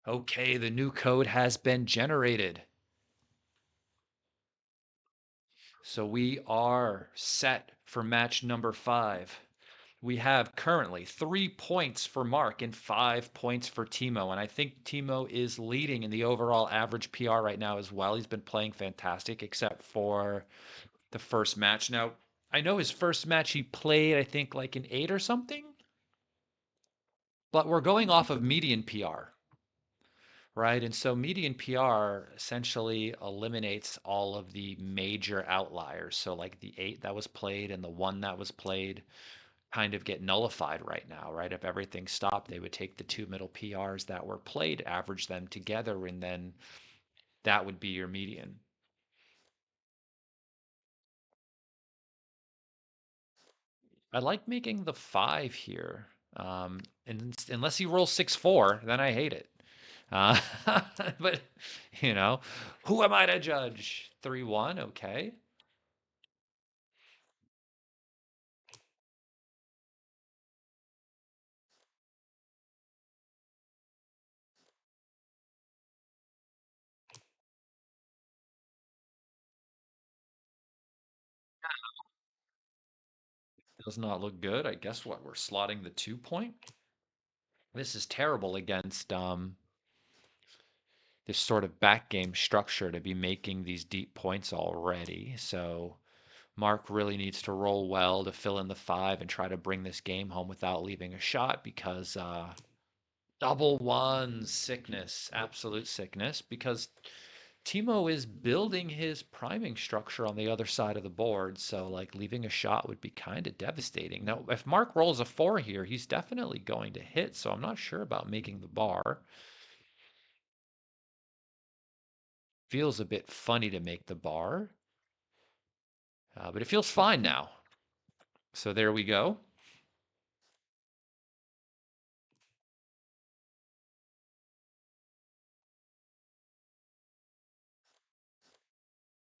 Okay, the new code has been generated. So we are set for match number 5. We have currently 3 points for Mark and 5 points for Timo. And I think Timo is leading in the overall average PR right now as well. He's been playing fantastic, except for the first match. Now, I know his first match he played, I think, like an 8 or something, but we're going off of median PR, right? And so median PR essentially eliminates all of the major outliers. So, like the 8 that was played and the 1 that was played kind of get nullified right now, right? If everything stopped, they would take the two middle PRs that were played, average them together, and then that would be your median. I like making the 5 here. And unless you roll 6-4, then I hate it. Uh, but, you know, who am I to judge? 3-1, okay. Does not look good. I guess what? We're slotting the 2 point? This is terrible against this sort of back game structure to be making these deep points already. So Mark really needs to roll well to fill in the 5 and try to bring this game home without leaving a shot because double ones, sickness, absolute sickness, because Timo is building his priming structure on the other side of the board. So, like, leaving a shot would be kind of devastating. Now, if Mark rolls a 4 here, he's definitely going to hit. So, I'm not sure about making the bar. Feels a bit funny to make the bar, but it feels fine now. So, there we go.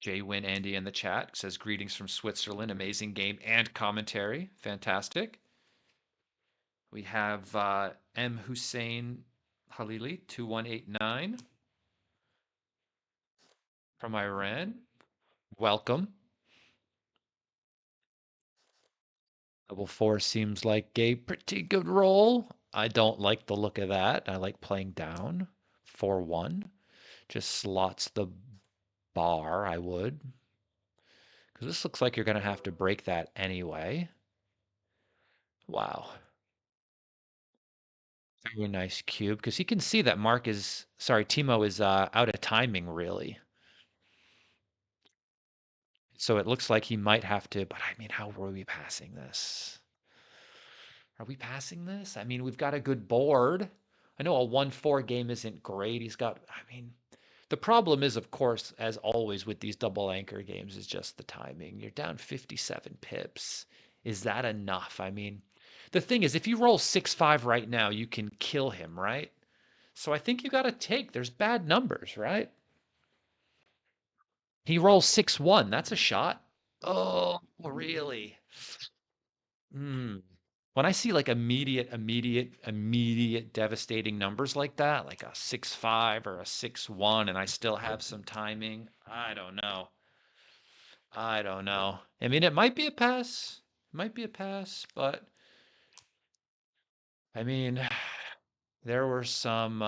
Jay Win Andy in the chat says greetings from Switzerland. Amazing game and commentary. Fantastic. We have M. Hussein Halili 2189 from Iran. Welcome. Double four seems like a pretty good roll. I don't like the look of that. I like playing down 4-1. Just slots the bar, I would. Because this looks like you're going to have to break that anyway. Wow. Very nice cube. Because he can see that Timo is out of timing, really. So it looks like he might have to, but I mean, how are we passing this? Are we passing this? I mean, we've got a good board. I know a 1-4 game isn't great. I mean, the problem is, of course, as always with these double anchor games, is just the timing. You're down 57 pips. Is that enough? I mean, the thing is, if you roll 6-5 right now, you can kill him, right? So I think you got to take. There's bad numbers, right? He rolls 6-1. That's a shot. Oh, really? Hmm. When I see like immediate devastating numbers like that, like a 6-5 or a 6-1, and I still have some timing, I don't know. I don't know. I mean, it might be a pass. It might be a pass, but I mean, there were some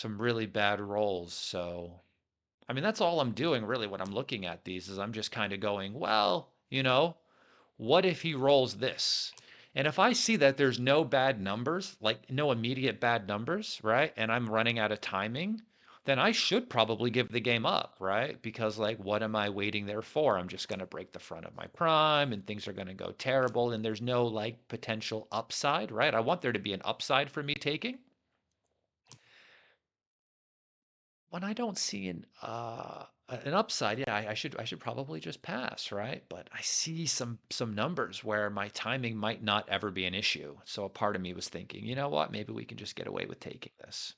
really bad rolls, so I mean, that's all I'm doing really when I'm looking at these is I'm just kind of going, well, what if he rolls this? And if I see that there's no bad numbers, like no immediate bad numbers, right? And I'm running out of timing, then I should probably give the game up, right? Because like what am I waiting there for? I'm just going to break the front of my prime and things are going to go terrible and there's no like potential upside, right? I want there to be an upside for me taking. When I don't see an upside, yeah, I should probably just pass, right? But I see some numbers where my timing might not ever be an issue. So a part of me was thinking, you know what? Maybe we can just get away with taking this.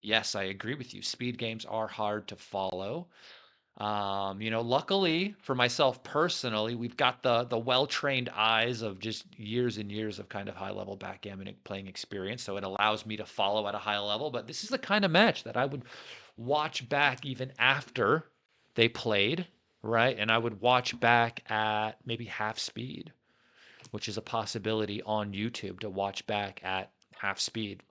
Yes, I agree with you. Speed games are hard to follow. Luckily for myself personally, we've got the well-trained eyes of just years and years of kind of high-level backgammon playing experience, so it allows me to follow at a high level. But this is the kind of match that I would watch back even after they played, right? And I would watch back at maybe half speed, which is a possibility on YouTube to watch back at half speed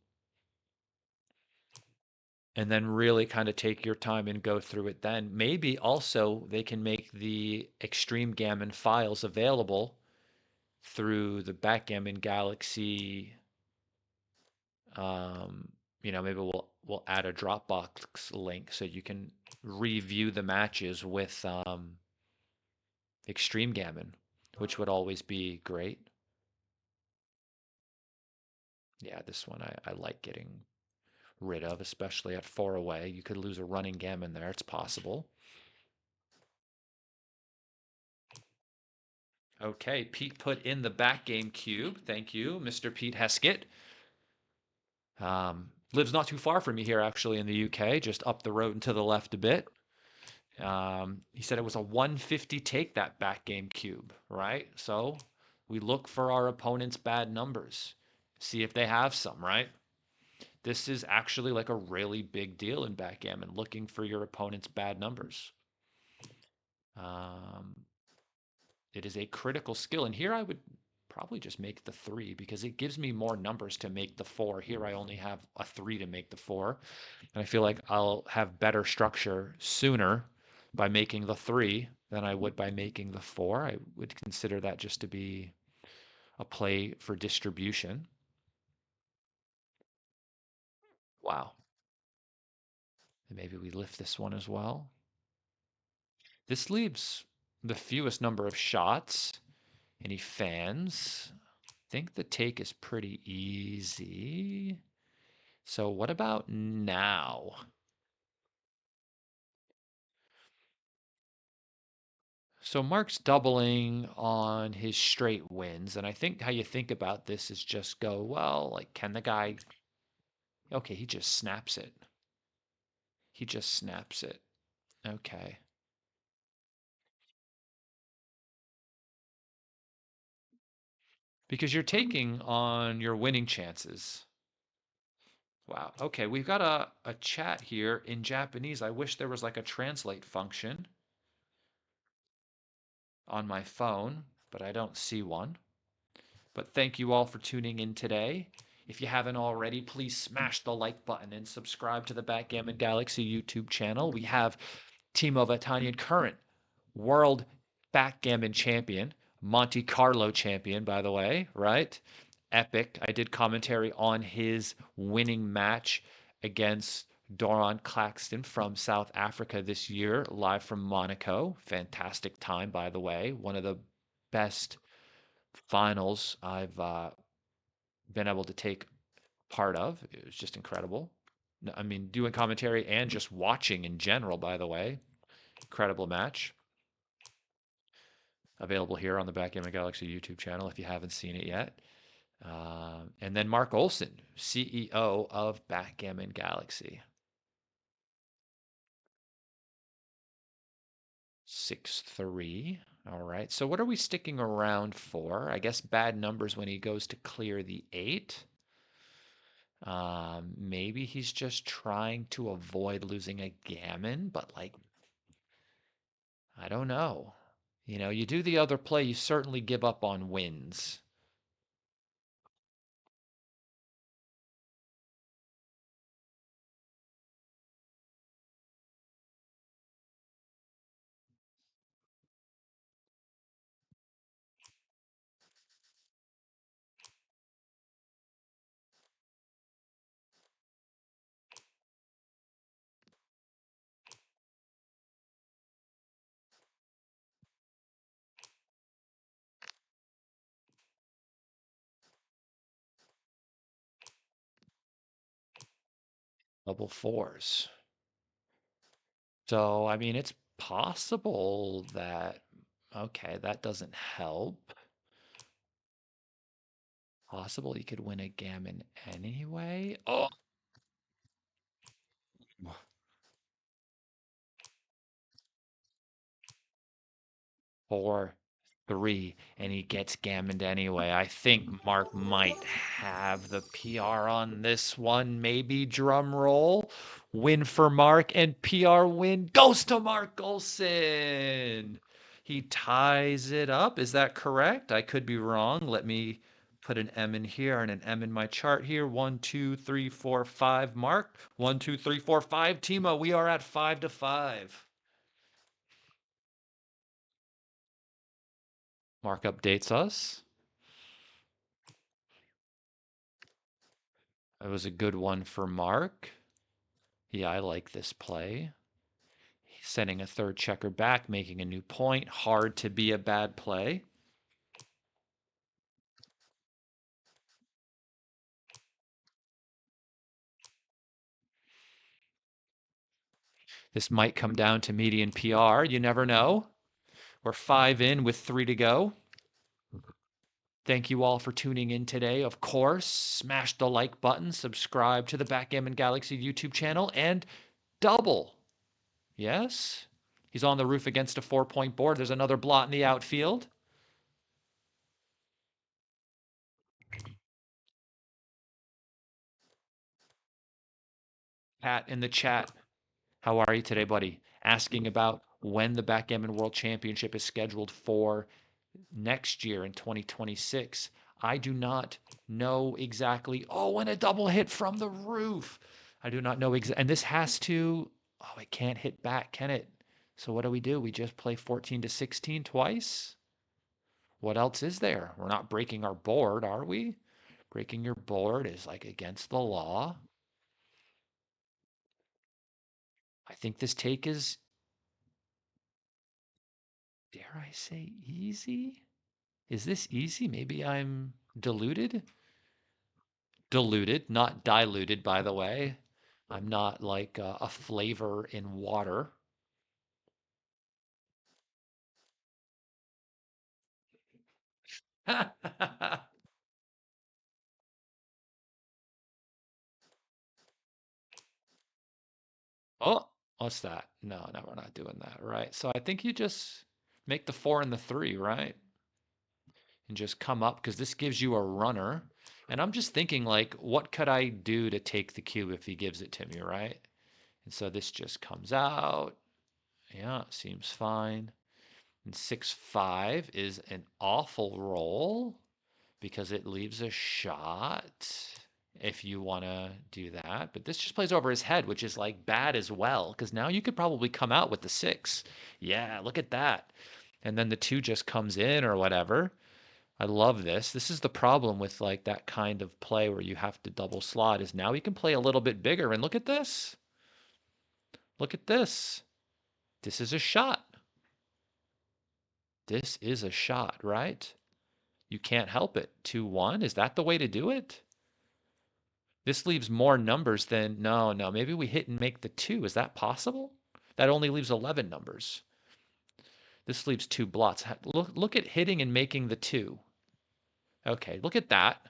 and then really kind of take your time and go through it then. Maybe also they can make the Extreme Gammon files available through the Backgammon Galaxy. Um, maybe we'll add a Dropbox link so you can review the matches with Extreme Gammon, which would always be great. Yeah, this one I like getting rid of, especially at 4 away. You could lose a running gammon there. It's possible. Okay, Pete put in the back game cube. Thank you, Mr. Pete Heskett. Lives not too far from me here, actually, in the UK, just up the road and to the left a bit. He said it was a 150 take that back game cube, right? So we look for our opponent's bad numbers, see if they have some, right? This is actually like a really big deal in backgammon, looking for your opponent's bad numbers. Um, It is a critical skill. And here I would probably just make the 3 because it gives me more numbers to make the 4. Here I only have a 3 to make the 4. And I feel like I'll have better structure sooner by making the 3 than I would by making the 4. I would consider that just to be a play for distribution. Wow. And maybe we lift this one as well. This leaves the fewest number of shots. Any fans? I think the take is pretty easy. So what about now? So Mark's doubling on his straight wins, and I think how you think about this is just go, well, like, can the guy, okay, he just snaps it. He just snaps it. Okay. Because you're taking on your winning chances. Wow. Okay, we've got a chat here in Japanese. I wish there was like a translate function on my phone, but I don't see one. But thank you all for tuning in today. If you haven't already, please smash the like button and subscribe to the Backgammon Galaxy YouTube channel. We have Timo Vatanian, current world backgammon champion, Monte Carlo champion, by the way, right? Epic. I did commentary on his winning match against Doron Claxton from South Africa this year, live from Monaco. Fantastic time, by the way. One of the best finals I've been able to take part of. It was just incredible. I mean, doing commentary and just watching in general, by the way. Incredible match. Available here on the Backgammon Galaxy YouTube channel if you haven't seen it yet. And then Marc Olson, CEO of Backgammon Galaxy. 6-3. All right. So what are we sticking around for? I guess bad numbers when he goes to clear the 8. Maybe he's just trying to avoid losing a gammon, but like I don't know. You do the other play, you certainly give up on wins. Double fours. So, I mean, it's possible that, okay, that doesn't help. Possible you could win a gammon anyway. Oh, 4, 3, and he gets gammoned anyway. I think Mark might have the PR on this one. Maybe drum roll. Win for Mark and PR win goes to Mark Golson. He ties it up. Is that correct? I could be wrong. Let me put an M in here and an M in my chart here. 1, 2, 3, 4, 5. Mark. 1, 2, 3, 4, 5. Timo, we are at 5-5. Mark updates us. It was a good one for Mark. Yeah, I like this play. He's sending a third checker back, making a new point. Hard to be a bad play. This might come down to median PR. You never know. We're 5 in with 3 to go. Thank you all for tuning in today. Of course, smash the like button, subscribe to the Backgammon Galaxy YouTube channel, and double. Yes? He's on the roof against a 4-point board. There's another blot in the outfield. Pat in the chat. How are you today, buddy? Asking about when the Backgammon World Championship is scheduled for next year in 2026. I do not know exactly. Oh, and a double hit from the roof. I do not know exactly. And this has to. Oh, it can't hit back, can it? So what do? We just play 14 to 16 twice? What else is there? We're not breaking our board, are we? Breaking your board is like against the law. I think this take is, dare I say, easy? Is this easy? Maybe I'm deluded? Diluted, not diluted, by the way. I'm not like a flavor in water. Oh, what's that? No, no, we're not doing that, right? So I think you just make the 4 and the 3, right? And just come up because this gives you a runner. And I'm just thinking, like, what could I do to take the cube if he gives it to me, right? And so this just comes out. Yeah, seems fine. And 6-5 is an awful roll because it leaves a shot if you want to do that. But this just plays over his head, which is like bad as well because now you could probably come out with the 6. Yeah, look at that. And then the 2 just comes in or whatever. I love this. This is the problem with like that kind of play where you have to double slot is now he can play a little bit bigger. And look at this. Look at this. This is a shot. This is a shot, right? You can't help it. 2-1. Is that the way to do it? This leaves more numbers than, no, no, maybe we hit and make the 2. Is that possible? That only leaves 11 numbers. This leaves 2 blots. Look at hitting and making the 2. Okay, look at that.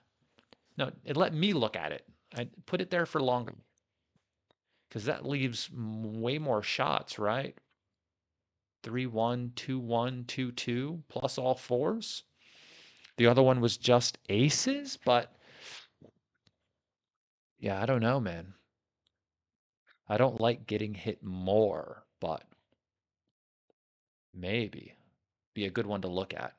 No, it let me look at it. I put it there for longer because that leaves way more shots, right? 3-1, 2-1, 2-2 plus all fours. The other one was just aces, but yeah, I don't know, man. I don't like getting hit more, but Maybe. Be a good one to look at.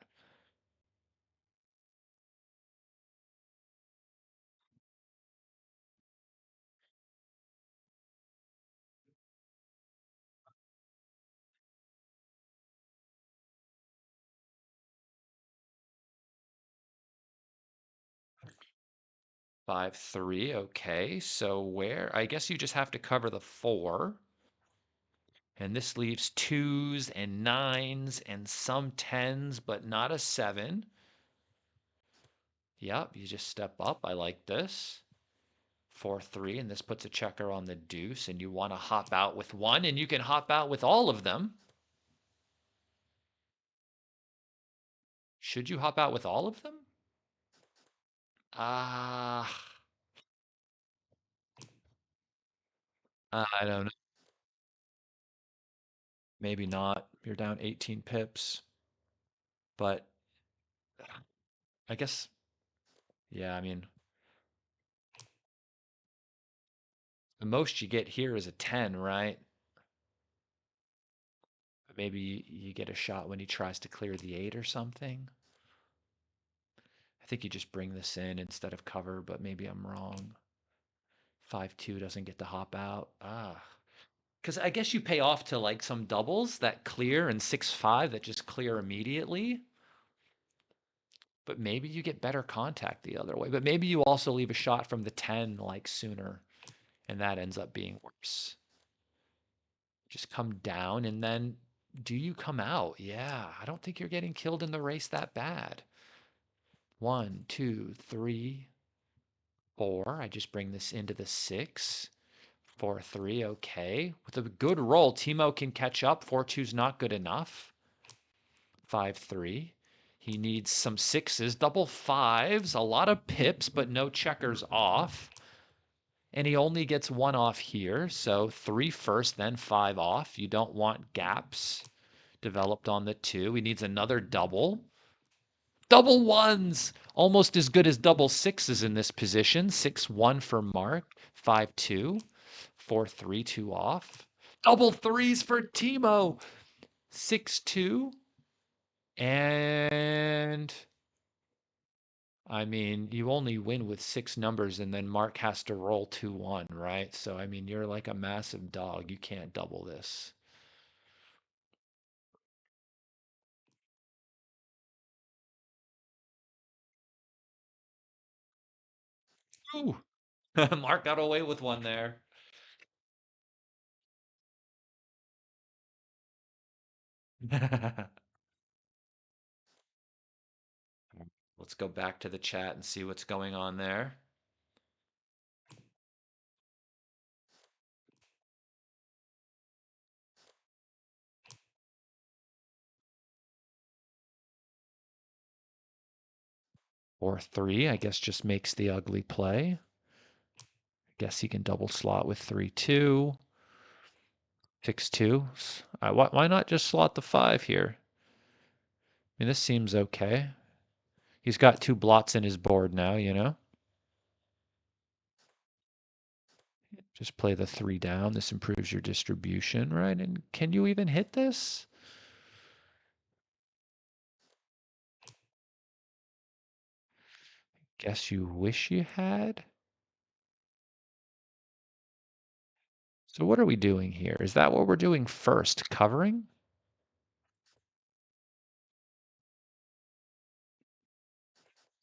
5-3. Okay. So where? I guess you just have to cover the 4. And this leaves 2s and 9s and some 10s, but not a 7. Yep, you just step up. I like this. 4-3, and this puts a checker on the deuce, and you want to hop out with one, and you can hop out with all of them. Should you hop out with all of them? Ah, I don't know. Maybe not. You're down 18 pips, but I guess, yeah, I mean, the most you get here is a 10, right? Maybe you get a shot when he tries to clear the 8 or something. I think you just bring this in instead of cover, but maybe I'm wrong. 5-2 doesn't get to hop out. Ah. Because I guess you pay off to like some doubles that clear and 6-5 that just clear immediately. But maybe you get better contact the other way. But maybe you also leave a shot from the 10 like sooner, and that ends up being worse. Just come down and then do you come out? Yeah, I don't think you're getting killed in the race that bad. 1, 2, 3, 4. I just bring this into the 6. 4-3, okay. With a good roll, Timo can catch up. 4-2's not good enough. 5-3. He needs some 6s, double 5s, a lot of pips, but no checkers off. And he only gets 1 off here, so 3 first, then 5 off. You don't want gaps developed on the 2. He needs another double. Double 1s! Almost as good as double 6s in this position. 6-1 for Marc. 5-2. 4-3, 2 off. Double 3s for Timo. 6-2. And I mean, you only win with 6 numbers, and then Marc has to roll 2-1, right? So, I mean, you're like a massive dog. You can't double this. Ooh. Marc got away with one there. Let's go back to the chat and see what's going on there. 4-3, I guess just makes the ugly play. I guess he can double slot with 3-2. 6-2. Why not just slot the 5 here? I mean, this seems okay. He's got 2 blots in his board now, you know? Just play the 3 down. This improves your distribution, right? And can you even hit this? Guess you wish you had. So what are we doing here? Is that what we're doing first? Covering?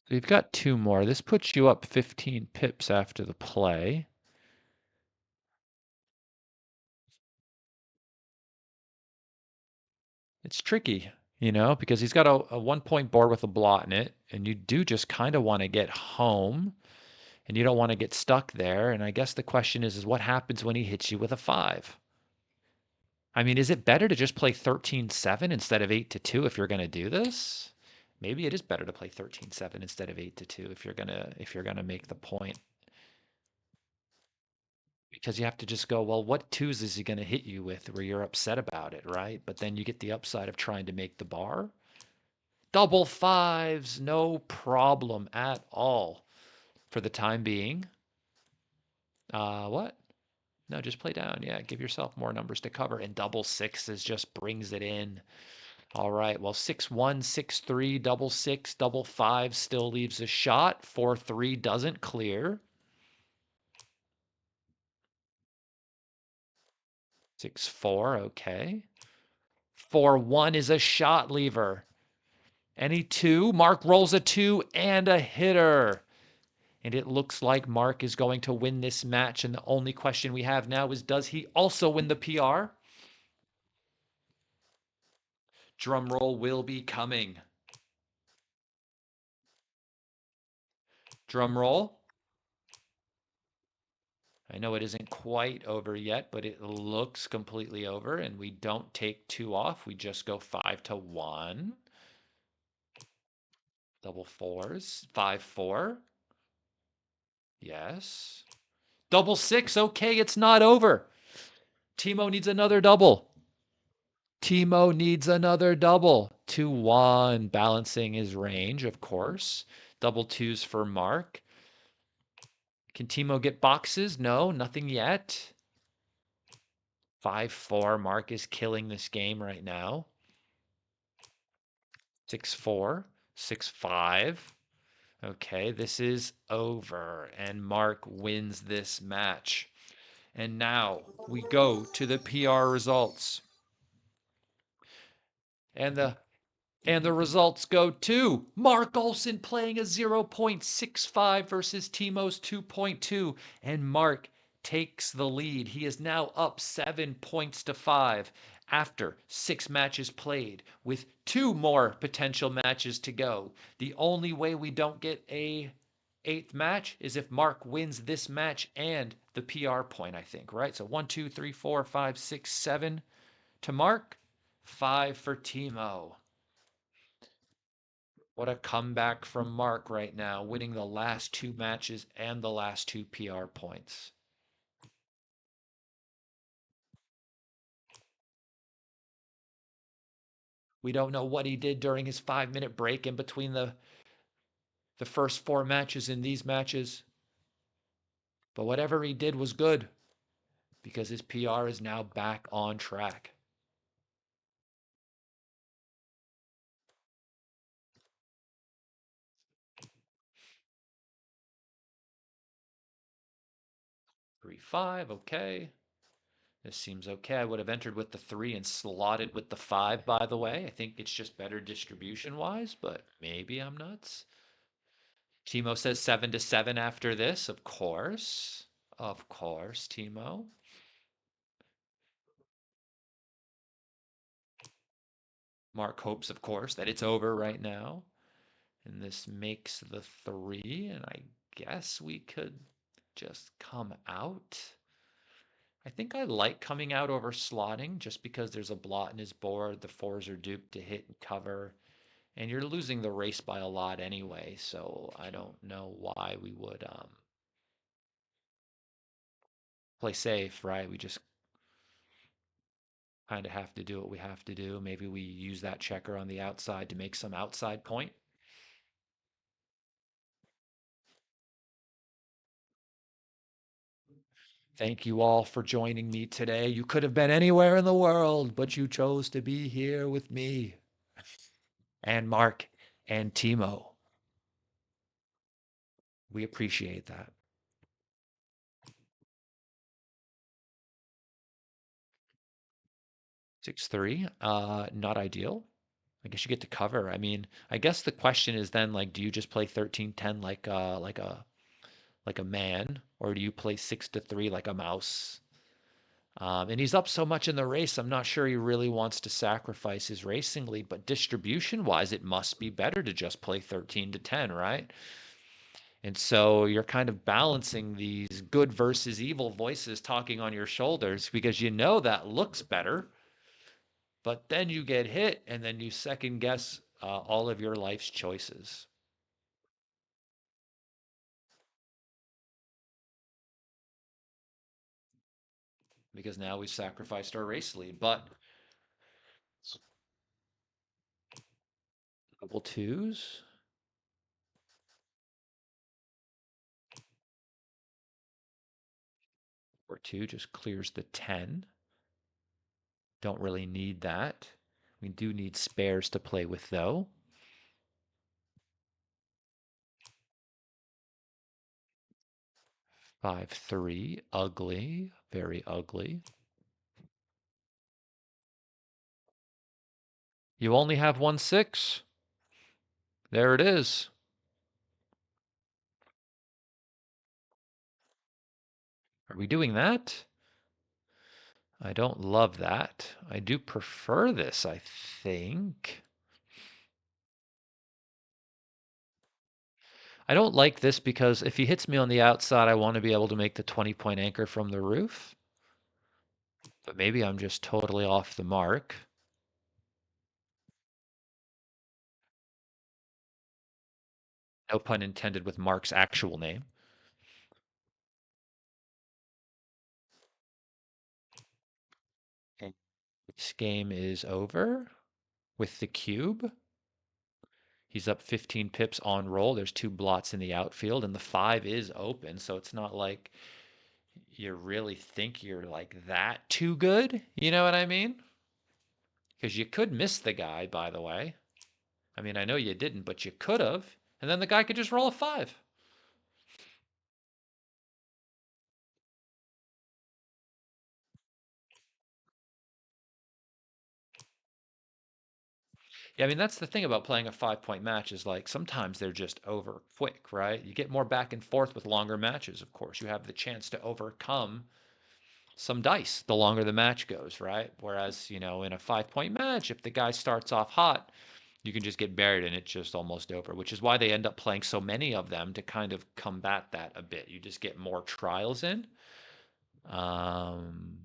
So you've got 2 more. This puts you up 15 pips after the play. It's tricky, you know, because he's got a 1-point board with a blot in it, and you do just kind of want to get home, and you don't want to get stuck there. And I guess the question is what happens when he hits you with a 5? I mean, is it better to just play 13-7 instead of 8-2 if you're going to do this? Maybe it is better to play 13-7 instead of 8-2 if you're gonna make the point. Because you have to just go, well, what 2s is he going to hit you with where you're upset about it, right? But then you get the upside of trying to make the bar. Double 5s, no problem at all for the time being. What? No, just play down. Yeah, give yourself more numbers to cover. And double 6s just brings it in. All right. Well, 6-1, 6-3, double six, double five still leaves a shot. 4-3 doesn't clear. 6-4, okay. 4-1 is a shot lever. Any two? Marc rolls a two and a hitter. And it looks like Marc is going to win this match. And the only question we have now is, does he also win the PR? Drum roll will be coming. Drum roll. I know it isn't quite over yet, but it looks completely over. And we don't take two off. We just go 5-1. Double fours. 5-4. Yes. Double six. Okay, it's not over. Timo needs another double. Timo needs another double. 2-1, balancing his range, of course. Double twos for Marc. Can Timo get boxes? No, nothing yet. 5-4. Marc is killing this game right now. 6-4. 6-5. Okay, this is over, and Marc wins this match. And now we go to the PR results. And the results go to Marc Olson playing a 0.65 versus Timo's 2.2. And Marc takes the lead. He is now up 7 points to 5 after 6 matches played, with 2 more potential matches to go. The only way we don't get a 8th match is if Marc wins this match and the PR point, I think, right? So 1, 2, 3, 4, 5, 6, 7 to Marc, 5 for Timo. What a comeback from Marc right now, winning the last 2 matches and the last 2 PR points. We don't know what he did during his 5-minute break in between the first 4 matches in these matches. But whatever he did was good because his PR is now back on track. Three, 5, okay. This seems okay. I would have entered with the 3 and slotted with the 5, by the way. I think it's just better distribution-wise, but maybe I'm nuts. Timo says 7-7 after this, of course. Of course, Timo. Marc hopes, of course, that it's over right now. And this makes the 3, and I guess we could just come out. I think I like coming out over slotting just because there's a blot in his board. The 4s are duped to hit and cover. And you're losing the race by a lot anyway, so I don't know why we would play safe, right? We just kind of have to do what we have to do. Maybe we use that checker on the outside to make some outside point. Thank you all for joining me today. You could have been anywhere in the world, but you chose to be here with me and Marc and Timo. We appreciate that. 6-3, not ideal. I guess you get to cover. I mean, I guess the question is then like, do you just play 13-10 like a man, or do you play 6-3 like a mouse? And he's up so much in the race, I'm not sure he really wants to sacrifice his racing lead, but distribution wise, it must be better to just play 13-10, right? And so you're kind of balancing these good versus evil voices talking on your shoulders because you know that looks better, but then you get hit and then you second guess all of your life's choices because now we've sacrificed our race lead. But double twos or 2 just clears the 10. Don't really need that. We do need spares to play with, though. 5-3, ugly, very ugly. You only have 1-6. There it is. Are we doing that? I don't love that. I do prefer this, I think. I don't like this because if he hits me on the outside, I want to be able to make the 20-point anchor from the roof. But maybe I'm just totally off the mark. No pun intended with Mark's actual name. And this game is over with the cube. He's up 15 pips on roll. There's 2 blots in the outfield, and the 5 is open, so it's not like you really think you're like that too good. You know what I mean? Because you could miss the guy, by the way. I mean, I know you didn't, but you could have. And then the guy could just roll a 5. Yeah, I mean, that's the thing about playing a 5-point match is like sometimes they're just over quick, right? You get more back and forth with longer matches, of course. You have the chance to overcome some dice the longer the match goes, right? Whereas, in a 5-point match, if the guy starts off hot, you can just get buried and it's just almost over, which is why they end up playing so many of them to kind of combat that a bit. You just get more trials in. Um,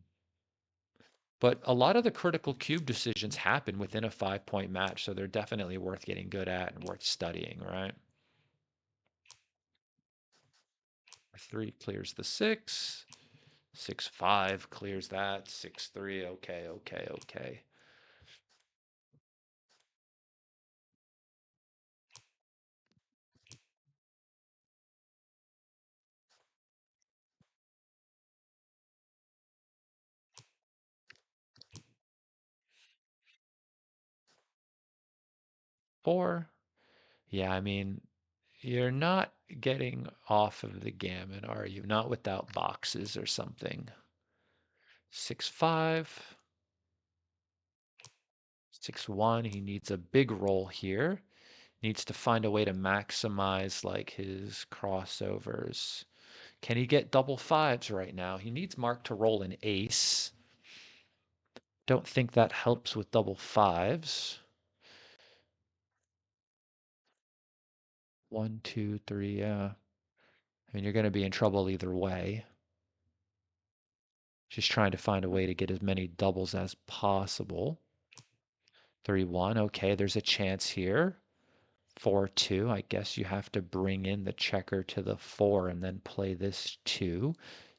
but a lot of the critical cube decisions happen within a 5-point match, so they're definitely worth getting good at and worth studying, right? 3 clears the 6. 6-5 clears that. 6-3. Okay, okay, okay. 4. Yeah, I mean, you're not getting off of the gammon, are you? Not without boxes or something. 6-5. 6-1. He needs a big roll here. Needs to find a way to maximize like his crossovers. Can he get double 5s right now? He needs Mark to roll an ace. Don't think that helps with double 5s. 1, 2, 3, yeah. I mean, you're going to be in trouble either way. Just trying to find a way to get as many doubles as possible. 3-1. Okay, there's a chance here. 4-2. I guess you have to bring in the checker to the 4 and then play this 2.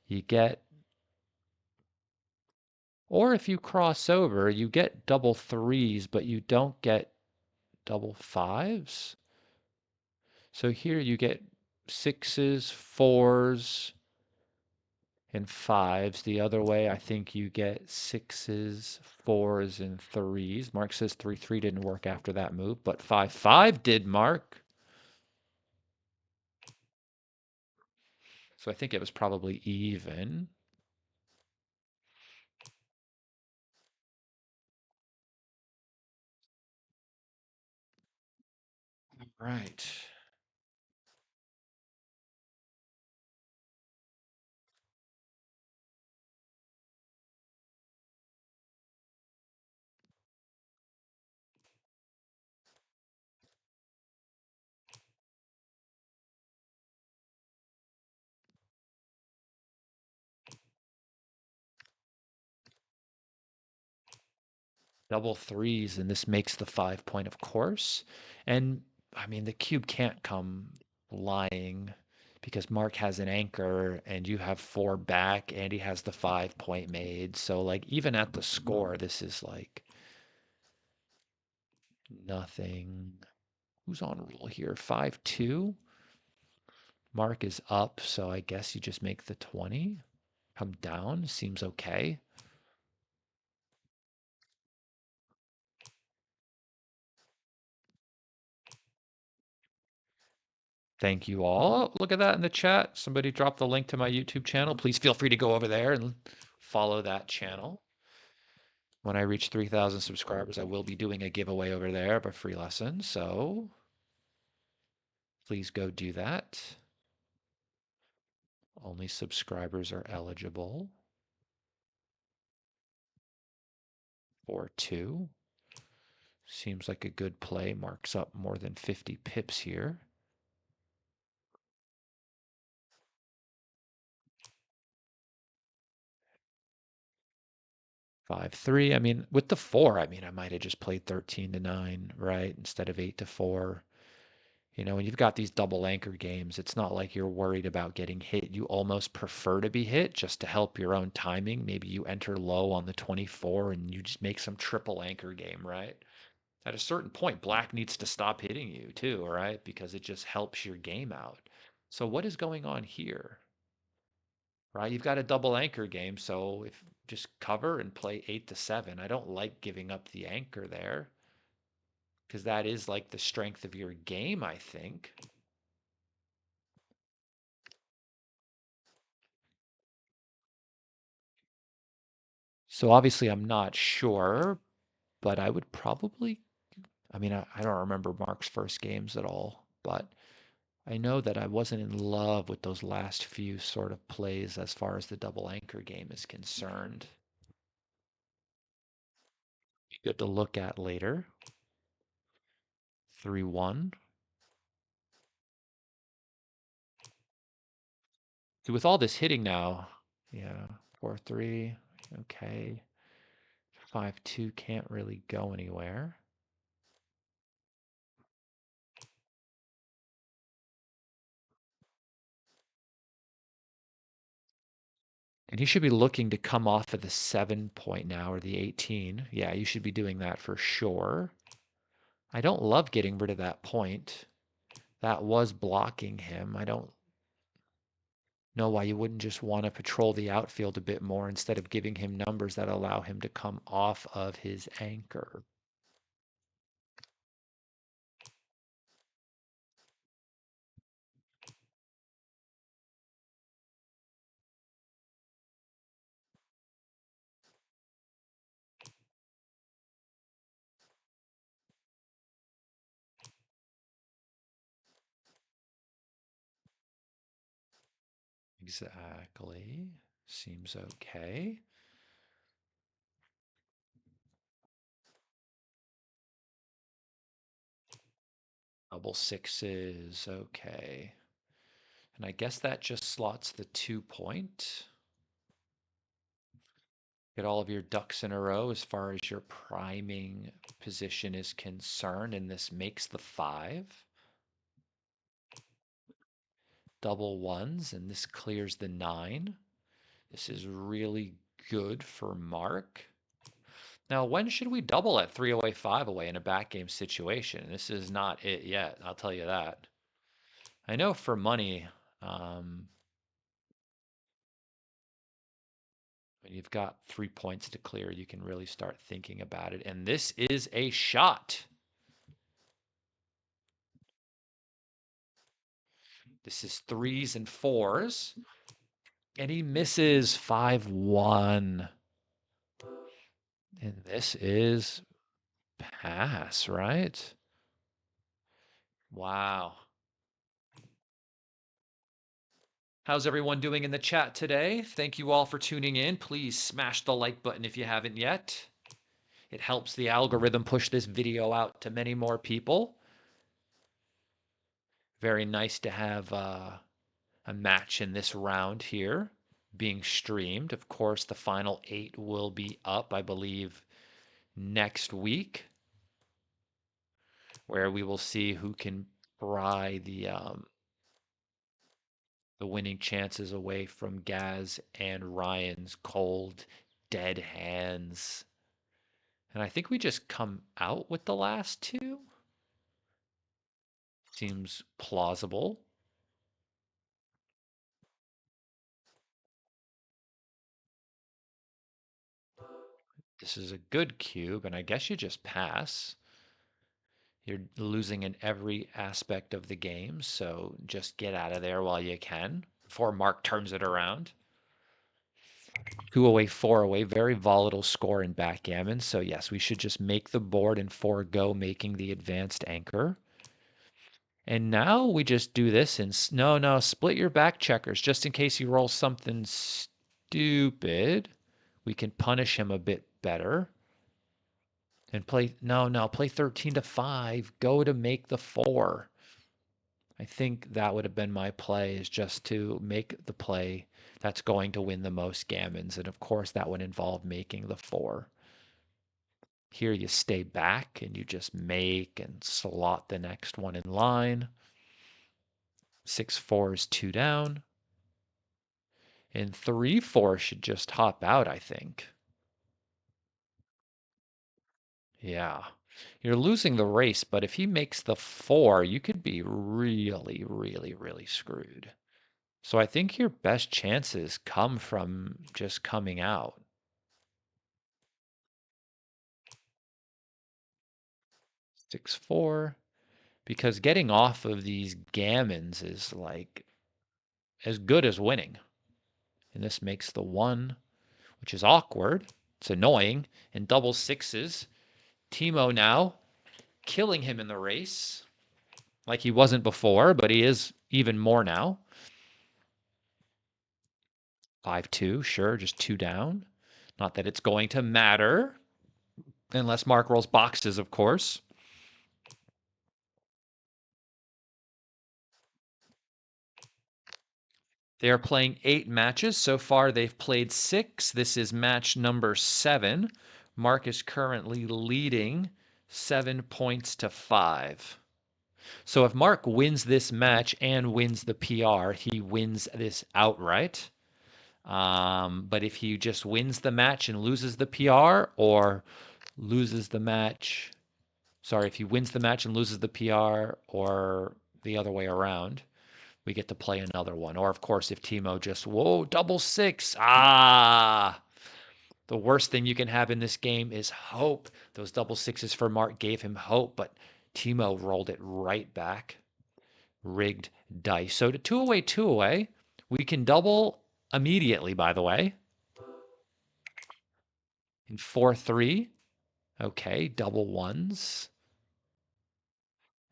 You get, or if you cross over, you get double 3s, but you don't get double 5s. So here you get 6s, 4s, and 5s. The other way, I think you get 6s, 4s, and 3s. Mark says 3-3 didn't work after that move, but 5-5 did, Mark. So I think it was probably even. Right. Double 3s, and this makes the 5-point, of course. And I mean, the cube can't come lying because Mark has an anchor and you have 4 back and he has the 5-point made. So, like, even at the score, this is like nothing. Who's on roll here? 5-2. Mark is up, so I guess you just make the 20. Come down, seems okay. Thank you all. Look at that in the chat. Somebody dropped the link to my YouTube channel. Please feel free to go over there and follow that channel. When I reach 3,000 subscribers, I will be doing a giveaway over there of a free lesson. So please go do that. Only subscribers are eligible. 4-2. Seems like a good play. Marks up more than 50 pips here. 5-3. I mean, with the 4, I mean, I might have just played 13-9, right? Instead of 8-4. You know, when you've got these double anchor games, it's not like you're worried about getting hit. You almost prefer to be hit just to help your own timing. Maybe you enter low on the 24 and you just make some triple anchor game, right? At a certain point, black needs to stop hitting you too, right? Because it just helps your game out. So what is going on here? Right? You've got a double anchor game, so if just cover and play 8-7. I don't like giving up the anchor there because that is like the strength of your game, I think. So obviously I'm not sure, but I would probably, I mean, I don't remember Mark's first games at all, but I know that I wasn't in love with those last few sort of plays as far as the double anchor game is concerned. Be good to look at later. 3-1. So with all this hitting now, yeah, 4-3, okay. 5-2 can't really go anywhere. And you should be looking to come off of the 7 point now or the 18. Yeah, you should be doing that for sure. I don't love getting rid of that point. That was blocking him. I don't know why you wouldn't just want to patrol the outfield a bit more instead of giving him numbers that allow him to come off of his anchor. Exactly. Seems okay. Double sixes. Okay. And I guess that just slots the 2 point. Get all of your ducks in a row as far as your priming position is concerned, and this makes the 5. Double ones, and this clears the 9. This is really good for Mark. Now, when should we double at 3 away, 5 away in a back game situation? This is not it yet, I'll tell you that. I know for money, when you've got 3 points to clear, you can really start thinking about it. And this is a shot. This is 3s and 4s. And he misses 5-1. And this is pass, right? Wow. How's everyone doing in the chat today? Thank you all for tuning in. Please smash the like button if you haven't yet. It helps the algorithm push this video out to many more people. Very nice to have a match in this round here being streamed. Of course, the final 8 will be up, I believe, next week, where we will see who can pry the winning chances away from Gaz and Ryan's cold, dead hands. And I think we just come out with the last 2. Seems plausible. This is a good cube, and I guess you just pass. You're losing in every aspect of the game, so just get out of there while you can before Marc turns it around. 2 away, 4 away, very volatile score in backgammon. So yes, we should just make the board and forego making the advanced anchor. And now we just do this and no, split your back checkers just in case he rolls something stupid. We can punish him a bit better. And play, no, play 13 to 5. Go to make the 4. I think that would have been my play, is just to make the play that's going to win the most gammons. And of course, that would involve making the 4. Here you stay back and you just make and slot the next one in line. 6-4 is 2 down. And 3-4 should just hop out, I think. Yeah. You're losing the race, but if he makes the 4, you could be really, really, really screwed. So I think your best chances come from just coming out. 6-4. Because getting off of these gammons is like as good as winning. And this makes the 1, which is awkward. It's annoying. And double sixes. Timo now killing him in the race. Like he wasn't before, but he is even more now. 5-2, sure, just 2 down. Not that it's going to matter. Unless Marc rolls boxes, of course. They are playing 8 matches. So far, they've played 6. This is match number 7. Marc is currently leading 7 points to 5. So if Marc wins this match and wins the PR, he wins this outright. But if he just wins the match and loses the PR, or loses the match, sorry, if he wins the match and loses the PR, or the other way around, we get to play another one. Or, of course, if Timo just, whoa, double 6. The worst thing you can have in this game is hope. Those double sixes for Marc gave him hope, but Timo rolled it right back. Rigged dice. So to 2 away, 2 away, we can double immediately, by the way. In 4-3. Okay, double ones.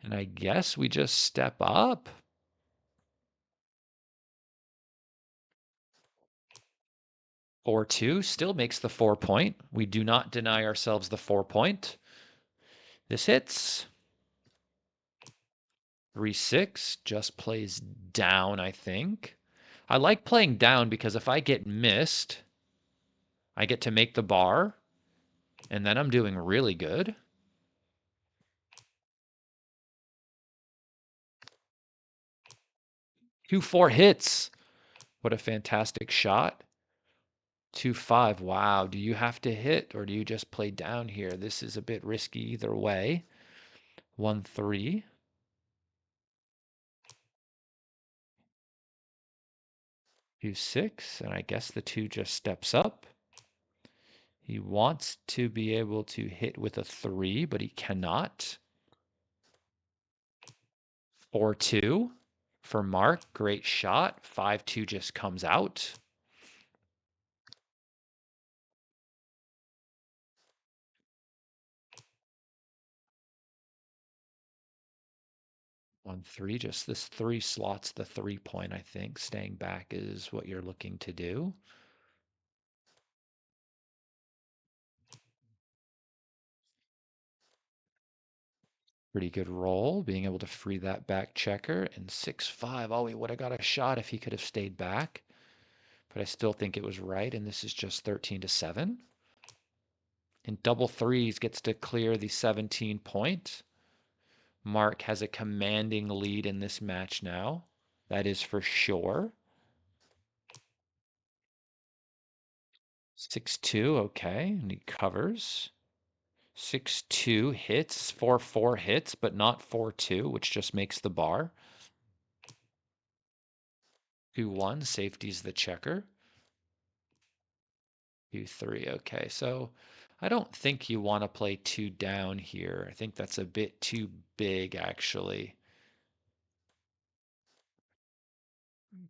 And I guess we just step up. 4-2 still makes the 4 point. We do not deny ourselves the 4 point. This hits. 3-6 just plays down, I think. I like playing down because if I get missed, I get to make the bar, and then I'm doing really good. 2-4 hits. What a fantastic shot. 2-5. Wow. Do you have to hit or do you just play down here? This is a bit risky either way. 1-3. 2-6. And I guess the 2 just steps up. He wants to be able to hit with a 3, but he cannot. 4-2 for Marc. Great shot. 5-2 just comes out. On 3, just this 3 slots the 3 point, I think. Staying back is what you're looking to do. Pretty good roll, being able to free that back checker. And 6-5. Oh, he would have got a shot if he could have stayed back. But I still think it was right, and this is just 13 to 7. And double threes gets to clear the 17 point. Marc has a commanding lead in this match now. That is for sure. 6-2, okay, and he covers. 6-2 hits, 4-4 hits, but not 4-2, which just makes the bar. 2-1, safety's the checker. 2-3, okay, so I don't think you want to play two down here. I think that's a bit too big, actually.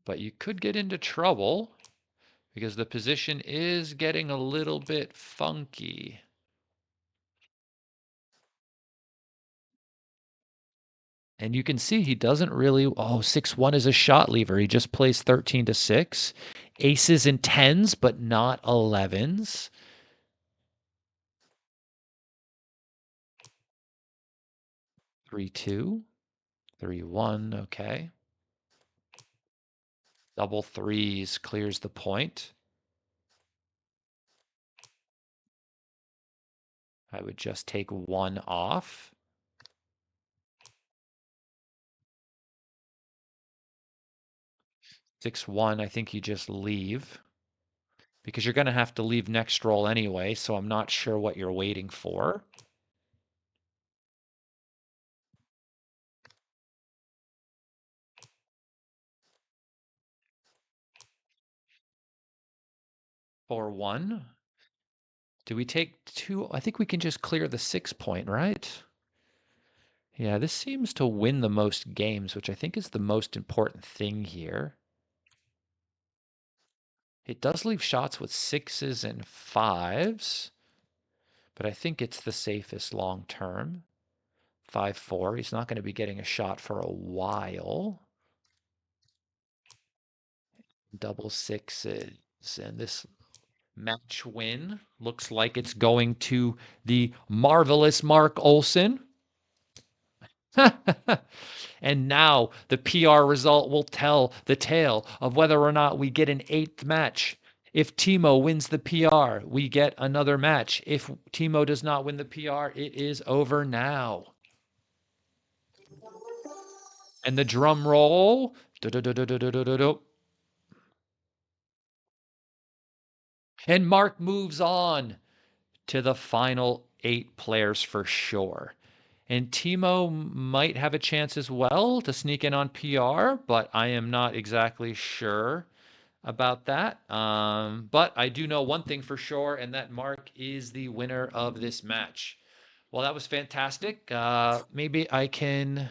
But you could get into trouble because the position is getting a little bit funky. And you can see he doesn't really. Oh, 6-1 is a shot lever. He just plays 13 to 6. Aces and tens, but not 11s. 3-2. 3-1. Okay. Double threes clears the point. I would just take one off. 6-1, I think you just leave because you're going to have to leave next roll anyway, so I'm not sure what you're waiting for. For one. Do we take two? I think we can just clear the 6 point, right? Yeah, this seems to win the most games, which I think is the most important thing here. It does leave shots with sixes and fives, but I think it's the safest long term. 5-4. He's not going to be getting a shot for a while. Double sixes. And this match win looks like it's going to the marvelous Marc Olson. And now the PR result will tell the tale of whether or not we get an eighth match. If Timo wins the PR, we get another match. If Timo does not win the PR, it is over now. And the drum roll. And Marc moves on to the final 8 players for sure. And Timo might have a chance as well to sneak in on PR, but I am not exactly sure about that. But I do know one thing for sure, and that Marc is the winner of this match. Well, that was fantastic. Maybe I can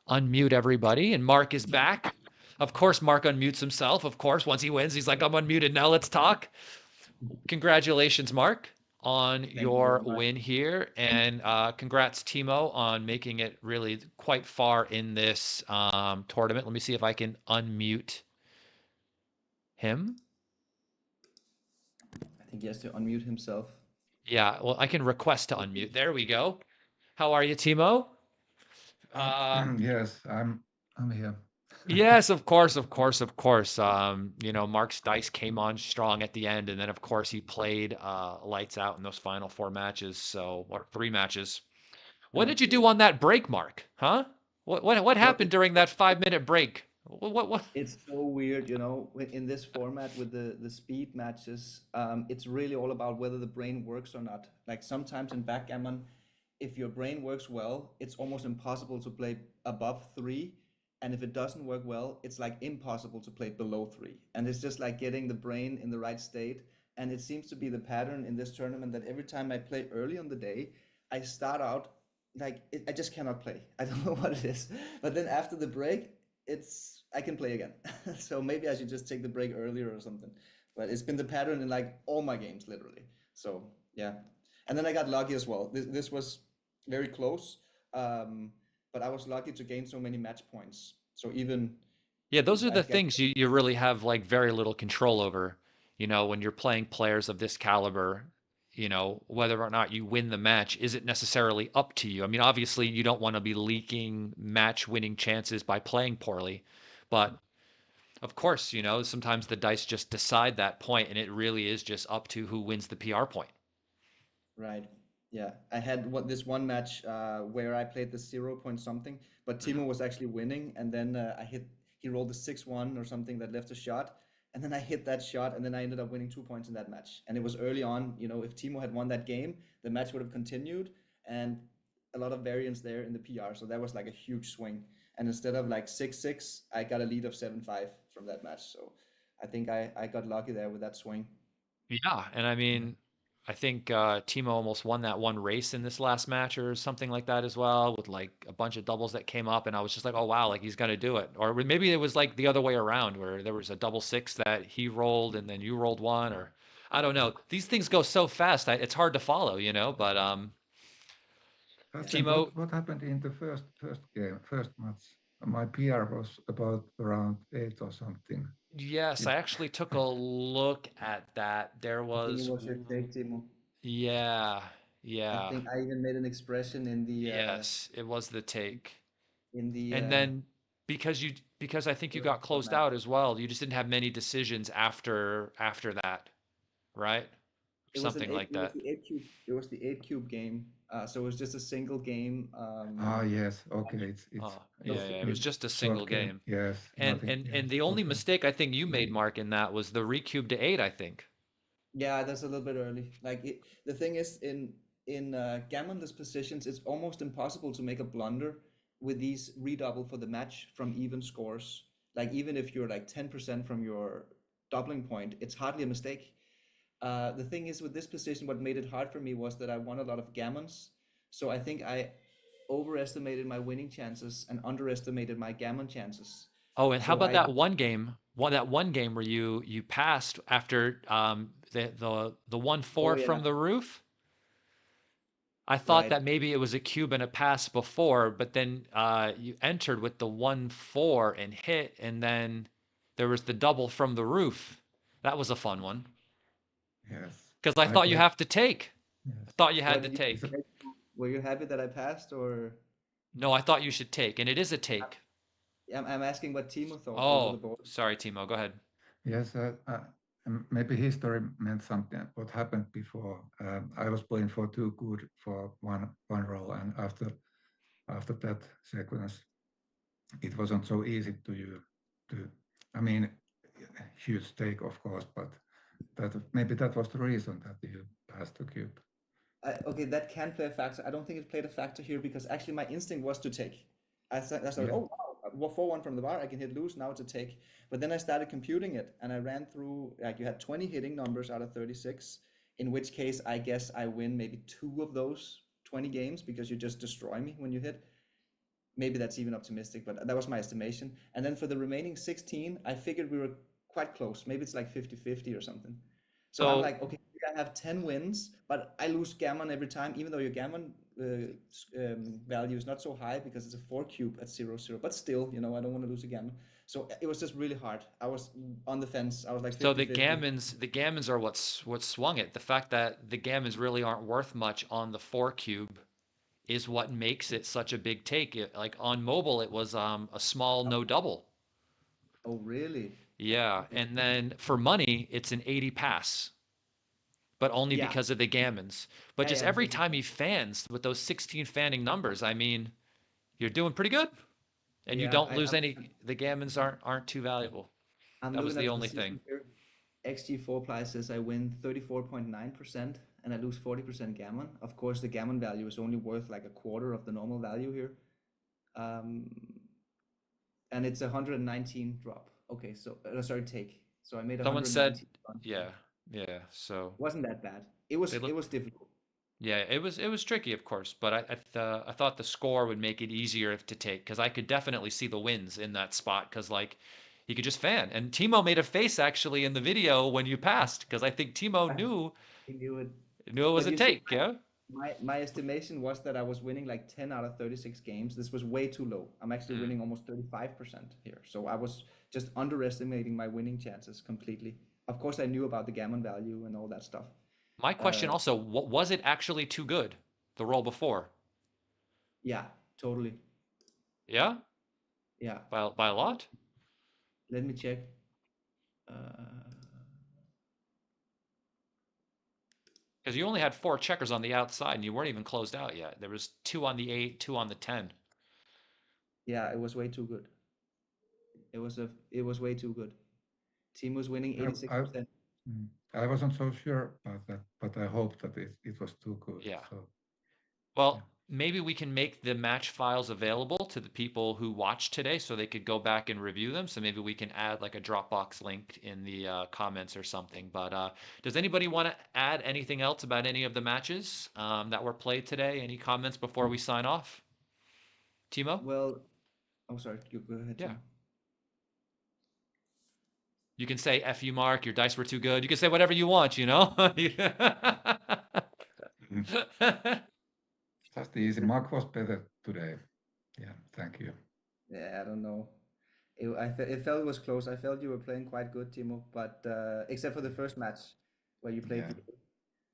unmute everybody, and Marc is back. Of course, Marc unmutes himself. Of course, once he wins, he's like, I'm unmuted now. Let's talk. Congratulations, Marc, on Thank you your very much. win here, and congrats, Timo, on making it really quite far in this tournament. Let me see if I can unmute him. I think he has to unmute himself. Yeah, well, I can request to unmute. There we go. How are you, Timo? Uh, Yes, I'm here. yes, of course, of course, of course. Mark's dice came on strong at the end, and then of course he played lights out in those final 4 matches. So, or 3 matches. What Yeah. did you do on that break, Mark? Huh? What Well, happened during that 5 minute break? What? it's so weird, in this format with the speed matches. It's really all about whether the brain works or not. Like sometimes in backgammon, if your brain works well, it's almost impossible to play above three. And if it doesn't work well, it's like impossible to play below three. And it's just like getting the brain in the right state. And it seems to be the pattern in this tournament that every time I play early on the day, I start out like I just cannot play. I don't know what it is. But then after the break, it's I can play again. So maybe I should just take the break earlier or something. But it's been the pattern in like all my games, literally. So yeah. And then I got lucky as well. This was very close. Um, but I was lucky to gain so many match points. So even Yeah, those if are I the get things you really have like very little control over. When you're playing players of this caliber, whether or not you win the match isn't necessarily up to you. I mean, obviously, you don't want to be leaking match winning chances by playing poorly, but of course, sometimes the dice just decide that point, and it really is just up to who wins the PR point. right. Yeah, I had this one match where I played the 0 point something, but Mhm. Timo was actually winning, and then he rolled a 6-1 or something that left a shot, and then I hit that shot, and then I ended up winning 2 points in that match. And it was early on, if Timo had won that game, the match would have continued, and a lot of variance there in the PR. So that was like a huge swing. And instead of like 6-6, I got a lead of 7-5 from that match. So I think I got lucky there with that swing. Yeah, and I Yeah. mean, I think Timo almost won that one race in this last match or something like that as well, with like a bunch of doubles that came up, and I was just like, oh wow, like he's gonna do it. Or maybe it was like the other way around, where there was a double six that he rolled and then you rolled one, or I don't know. These things go so fast, it's hard to follow, you know. But But then Timo, what happened in the first game, first match? My PR was about around 8 or something. yes, It, I actually took a look at that. There I think it was, was your take, Timo. yeah, I yeah, think I even made an expression yes, it was the take. in the And then because you because I think you got closed format. out as well, you just didn't have many decisions after that, right? It was an Something eight. like It was that. the eight cube. It was the eight cube game. So it was just a single game. yes, okay, it's Oh, So yeah, yeah. It was it, just a single short game. game. Yes, And nothing. and Yes, and the only okay. mistake I think you made, Mark, in that was the recube to 8, I think. yeah, that's a little bit early. The thing is, in gammonless positions, it's almost impossible to make a blunder with these redouble for the match from even scores. Like even if you're like 10% from your doubling point, it's hardly a mistake. The thing is with this position, what made it hard for me was that I won a lot of gammons. So I think I overestimated my winning chances and underestimated my gammon chances. Oh, and how So about I, that one game where you passed after the 1-4 oh yeah, from the roof? I thought right. that maybe it was a cube and a pass before, but then you entered with the 1-4 and hit, and then there was the double from the roof. That was a fun one Yes, because I I thought you played. have to take. I Yes, thought you had What to did you it's a, take. expect? Were you happy that I passed, or No, I thought you should take, and it is a take. I'm asking what Timo thought over the Oh, board. sorry, Timo. Go ahead. yes. Maybe history meant something. What happened before? I was playing for too good for one roll, and after that sequence, it wasn't so easy to you to. I mean, huge take, of course, but that maybe that was the reason that you passed the cube. Okay, that can play a factor. I don't think it played a factor here because actually my instinct was to take. I thought, Yeah. oh wow, well, 4-1 from the bar, I can hit loose, now it's a take. But then I started computing it and I ran through, like you had 20 hitting numbers out of 36, in which case I guess I win maybe two of those 20 games because you just destroy me when you hit. Maybe that's even optimistic, but that was my estimation. And then for the remaining 16, I figured we were quite close. Maybe it's like 50-50 or something. So I'm So like, okay, I have 10 wins, but I lose gammon every time, even though your gammon value is not so high because it's a 4 cube at 0-0. But still, I don't want to lose a gammon. So it was just really hard. I was on the fence. I was like so 50-50. the gammons are what swung it. The fact that the gammons really aren't worth much on the 4 cube is what makes it such a big take. Like on mobile, it was a small no double. Oh, really? Yeah, and then for money, it's an 80 pass, but only Yeah. because of the gammons. But Yeah, just yeah, every because time he fans with those 16 fanning numbers, I mean, you're doing pretty good, and you yeah, don't lose any. The gammons aren't too valuable. I'm That was looking the at the only position thing. here. XG4 Ply says I win 34.9% and I lose 40% gammon. Of course, the gammon value is only worth like a quarter of the normal value here. Um, and it's a 119 drop. Okay, so sorry, take. So I made Someone said, 119 run here. yeah, yeah. So Wasn't that bad. they It look. was difficult. Yeah, it was tricky, of course, but I thought the score would make it easier to take because I could definitely see the wins in that spot because like he could just fan. And Timo made a face actually in the video when you passed because I think Timo I knew it. knew it was But a you see, take. Yeah. my estimation was that I was winning like 10 out of 36 games. This was way too low. I'm actually Mm. winning almost 35% here. So I was just underestimating my winning chances completely. Of course, I knew about the gammon value and all that stuff. My question Uh, also, what was it actually too good? The roll before? yeah, totally. Yeah, Yeah. by a lot. Let me check. Uh, Because you only had 4 checkers on the outside and you weren't even closed out yet. There was 2 on the 8, 2 on the 10. yeah, it was way too good. It was way too good. Team was winning I, I, 86%. I wasn't so sure about that, but I hope that it was too good. Yeah. So Well, yeah. maybe we can make the match files available to the people who watched today so they could go back and review them. So maybe we can add like a Dropbox link in the comments or something. But does anybody want to add anything else about any of the matches that were played today? Any comments before we sign off? Timo? Well, oh, sorry, you go ahead, Yeah. Timo. You can say F you, Mark, your dice were too good. You can say whatever you want, you know? Just easy. Mark was better today. Yeah, thank you. Yeah, I don't know. It felt it was close. I felt you were playing quite good, Timo, but except for the first match where you played.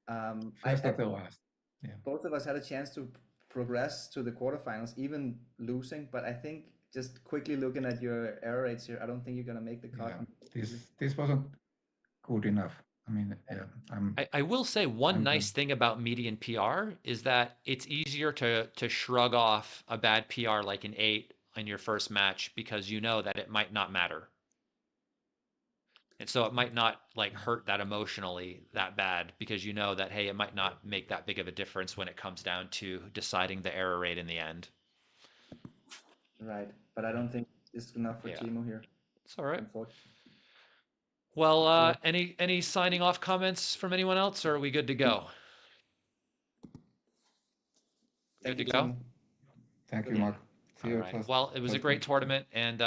Yeah. First or the last. Yeah. Both of us had a chance to progress to the quarterfinals, even losing. But I think just quickly looking at your error rates here, I don't think you're gonna make the cut. Yeah. This wasn't good enough. I mean, yeah, I will say one I'm nice done. thing about median PR is that it's easier to shrug off a bad PR like an 8 in your first match because you know that it might not matter. And so it might not like hurt that emotionally that bad because you know that hey, it might not make that big of a difference when it comes down to deciding the error rate in the end. Right, but I don't think it's enough for Yeah. Timo here, It's all right. unfortunately. Well, any signing off comments from anyone else, or are we good to go? Thank Good you, to go? Timo. Thank you, Yeah. Mark. See All you right. just Well, it was a great match. tournament, and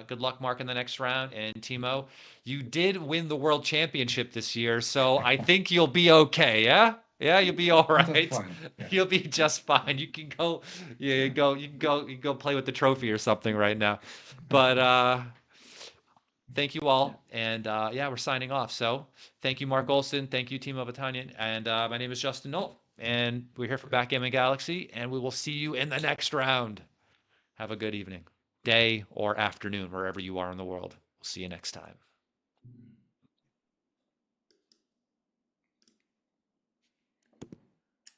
good luck, Mark, in the next round. And Timo, you did win the world championship this year, so I think you'll be okay. Yeah, yeah, you'll be all I'm just right. fine. Yeah. You'll be just fine. You can go, you can go play with the trophy or something right now. But thank you all, and yeah, we're signing off. So thank you, Mark Olson. Thank you, Timo Vatanian, and my name is Justin Knoll, and we're here for Backgammon Galaxy, and we will see you in the next round. Have a good evening, day, or afternoon, wherever you are in the world. We'll see you next time.